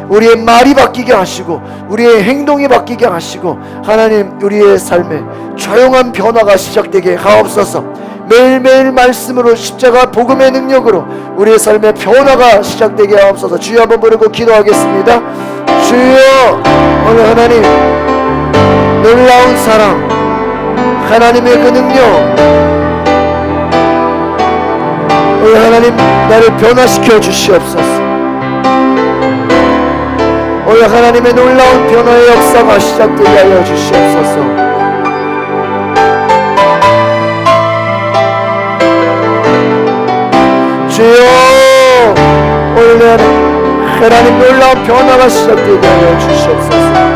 우리의 말이 바뀌게 하시고 우리의 행동이 바뀌게 하시고 하나님 우리의 삶에 조용한 변화가 시작되게 하옵소서. 매일매일 말씀으로 십자가 복음의 능력으로 우리의 삶의 변화가 시작되게 하옵소서. 주여 한번 부르고 기도하겠습니다. 주여, 오늘 하나님 놀라운 사랑, 하나님의 그 능력, 오늘 하나님 나를 변화시켜 주시옵소서. 오늘 하나님의 놀라운 변화의 역사가 시작되게 하여 주시옵소서. 주여, 오늘 하나님 놀라운 변화가 시작되게 하여 주시옵소서.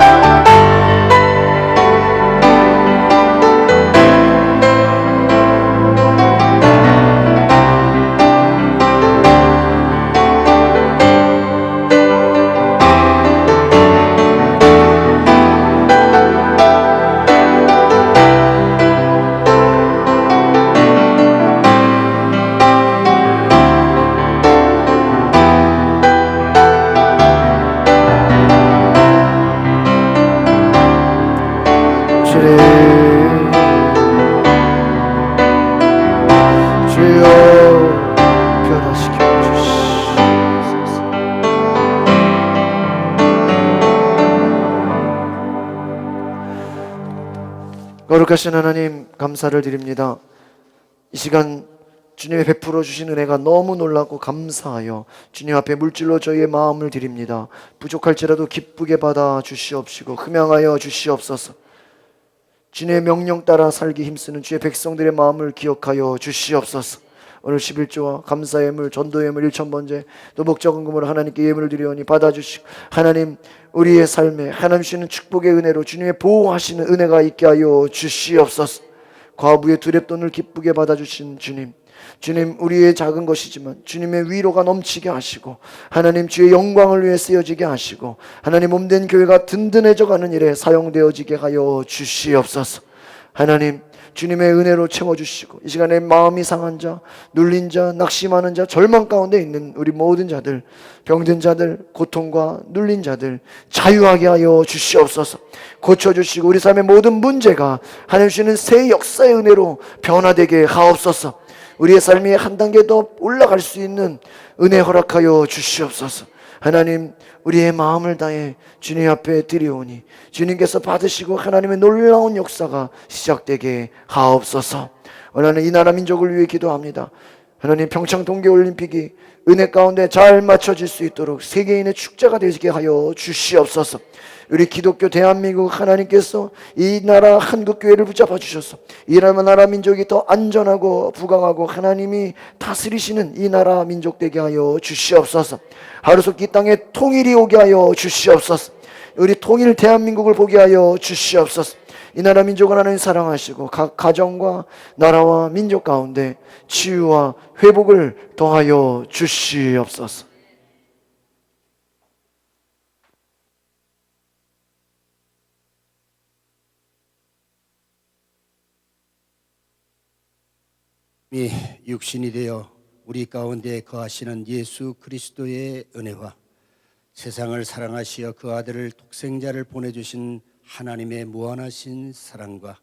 주여 변화시켜 주시옵소서. 거룩하신 하나님, 감사를 드립니다. 이 시간 주님의 베풀어 주신 은혜가 너무 놀라고 감사하여 주님 앞에 물질로 저희의 마음을 드립니다. 부족할지라도 기쁘게 받아 주시옵시고 흠양하여 주시옵소서. 주님의 명령 따라 살기 힘쓰는 주의 백성들의 마음을 기억하여 주시옵소서. 오늘 11조와 감사의 예물, 전도의 예물 1,000번째 또 목적헌금으로 하나님께 예물을 드리오니 받아주시고 하나님 우리의 삶에 하나님 주시는 축복의 은혜로 주님의 보호하시는 은혜가 있게 하여 주시옵소서. 과부의 두렵돈을 기쁘게 받아주신 주님, 주님 우리의 작은 것이지만 주님의 위로가 넘치게 하시고 하나님 주의 영광을 위해 쓰여지게 하시고 하나님 몸된 교회가 든든해져 가는 일에 사용되어지게 하여 주시옵소서. 하나님 주님의 은혜로 채워주시고 이 시간에 마음이 상한 자, 눌린 자, 낙심하는 자, 절망 가운데 있는 우리 모든 자들, 병든 자들, 고통과 눌린 자들 자유하게 하여 주시옵소서. 고쳐주시고 우리 삶의 모든 문제가 하나님 주시는 새 역사의 은혜로 변화되게 하옵소서. 우리의 삶이 한 단계 더 올라갈 수 있는 은혜 허락하여 주시옵소서. 하나님 우리의 마음을 다해 주님 앞에 드리오니 주님께서 받으시고 하나님의 놀라운 역사가 시작되게 하옵소서. 오늘 이 나라 민족을 위해 기도합니다. 하나님 평창 동계올림픽이 은혜 가운데 잘 맞춰질 수 있도록 세계인의 축제가 되게 하여 주시옵소서. 우리 기독교 대한민국 하나님께서 이 나라 한국교회를 붙잡아 주셔서 이 나라 민족이 더 안전하고 부강하고 하나님이 다스리시는 이 나라 민족 되게 하여 주시옵소서. 하루속히 땅에 통일이 오게 하여 주시옵소서. 우리 통일 대한민국을 보게 하여 주시옵소서. 이 나라 민족을 하나님 사랑하시고 각 가정과 나라와 민족 가운데 치유와 회복을 더하여 주시옵소서. 육신이 되어 우리 가운데 거하시는 예수 그리스도의 은혜와 세상을 사랑하시어 그 아들을 독생자를 보내주신 하나님의 무한하신 사랑과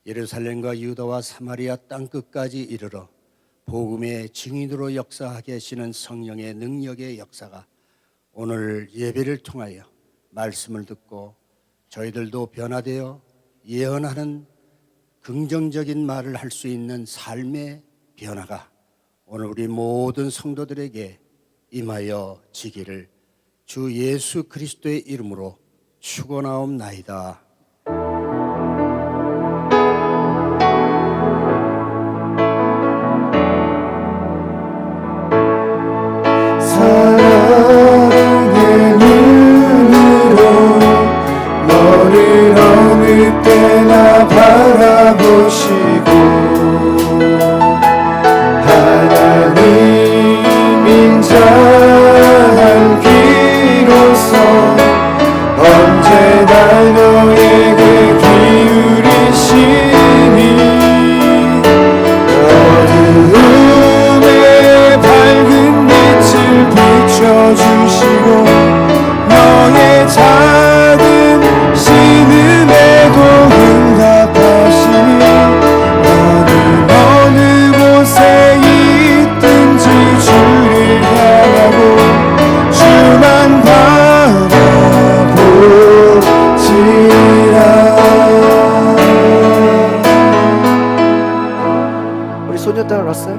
예루살렘과 유다와 사마리아 땅끝까지 이르러 복음의 증인으로 역사하게 하시는 성령의 능력의 역사가 오늘 예배를 통하여 말씀을 듣고 저희들도 변화되어 예언하는 긍정적인 말을 할 수 있는 삶의 변화가 오늘 우리 모든 성도들에게 임하여 지기를 주 예수 그리스도의 이름으로 축원하옵나이다. 사랑의 눈으로 너를 어느 때나 바라보시고 하나님인 자 비로소 언제나 너에게 기울이시니 어두움에 밝은 빛을 비춰주시고 너의 작은 신음에도 응답하시니 너는 어느 곳에 있든지 주를 향하고 주만 바라보지라. 우리 소녀딸 왔어요?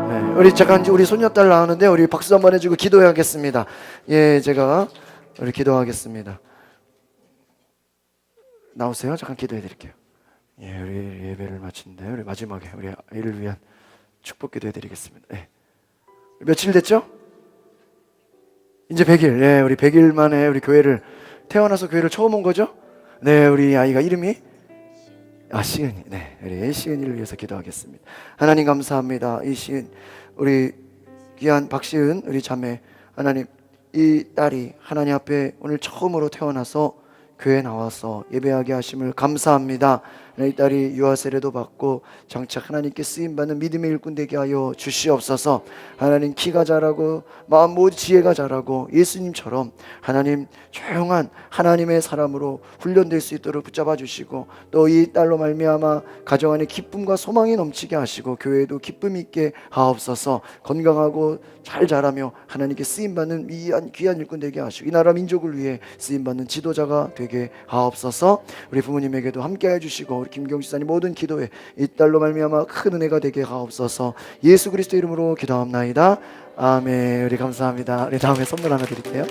네, 우리 잠깐 우리 소녀딸 나오는데 우리 박수 한번 해주고 기도해야겠습니다. 예, 제가 우리 기도하겠습니다. 나오세요. 잠깐 기도해 드릴게요. 예, 우리 예배를 마친데 우리 마지막에 우리 아이를 위한 축복 기도해 드리겠습니다. 예. 며칠 됐죠? 이제 100일. 예, 우리 100일 만에 우리 교회를 태어나서 교회를 처음 온 거죠? 네, 우리 아이가 이름이 시은이. 네, 우리 시은이를 위해서 기도하겠습니다. 하나님 감사합니다. 이 시은 우리 귀한 박시은 우리 자매 하나님 이 딸이 하나님 앞에 오늘 처음으로 태어나서 교회에 나와서 예배하게 하심을 감사합니다. 이 딸이 유아 세례도 받고 장차 하나님께 쓰임받는 믿음의 일꾼 되게 하여 주시옵소서. 하나님 키가 자라고 마음 모두 지혜가 자라고 예수님처럼 하나님 조용한 하나님의 사람으로 훈련될 수 있도록 붙잡아 주시고 또 이 딸로 말미암아 가정 안에 기쁨과 소망이 넘치게 하시고 교회에도 기쁨 있게 하옵소서. 건강하고 잘 자라며 하나님께 쓰임받는 귀한 일꾼 되게 하시고 이 나라 민족을 위해 쓰임받는 지도자가 되게 하옵소서. 우리 부모님에게도 함께 해주시고 우리 김경 지사님 모든 기도에 이 딸로 말미암아 큰 은혜가 되게 하옵소서. 예수 그리스도 이름으로 기도합나이다. 아멘. 우리 감사합니다. 우리 다음에 선물 하나 드릴게요.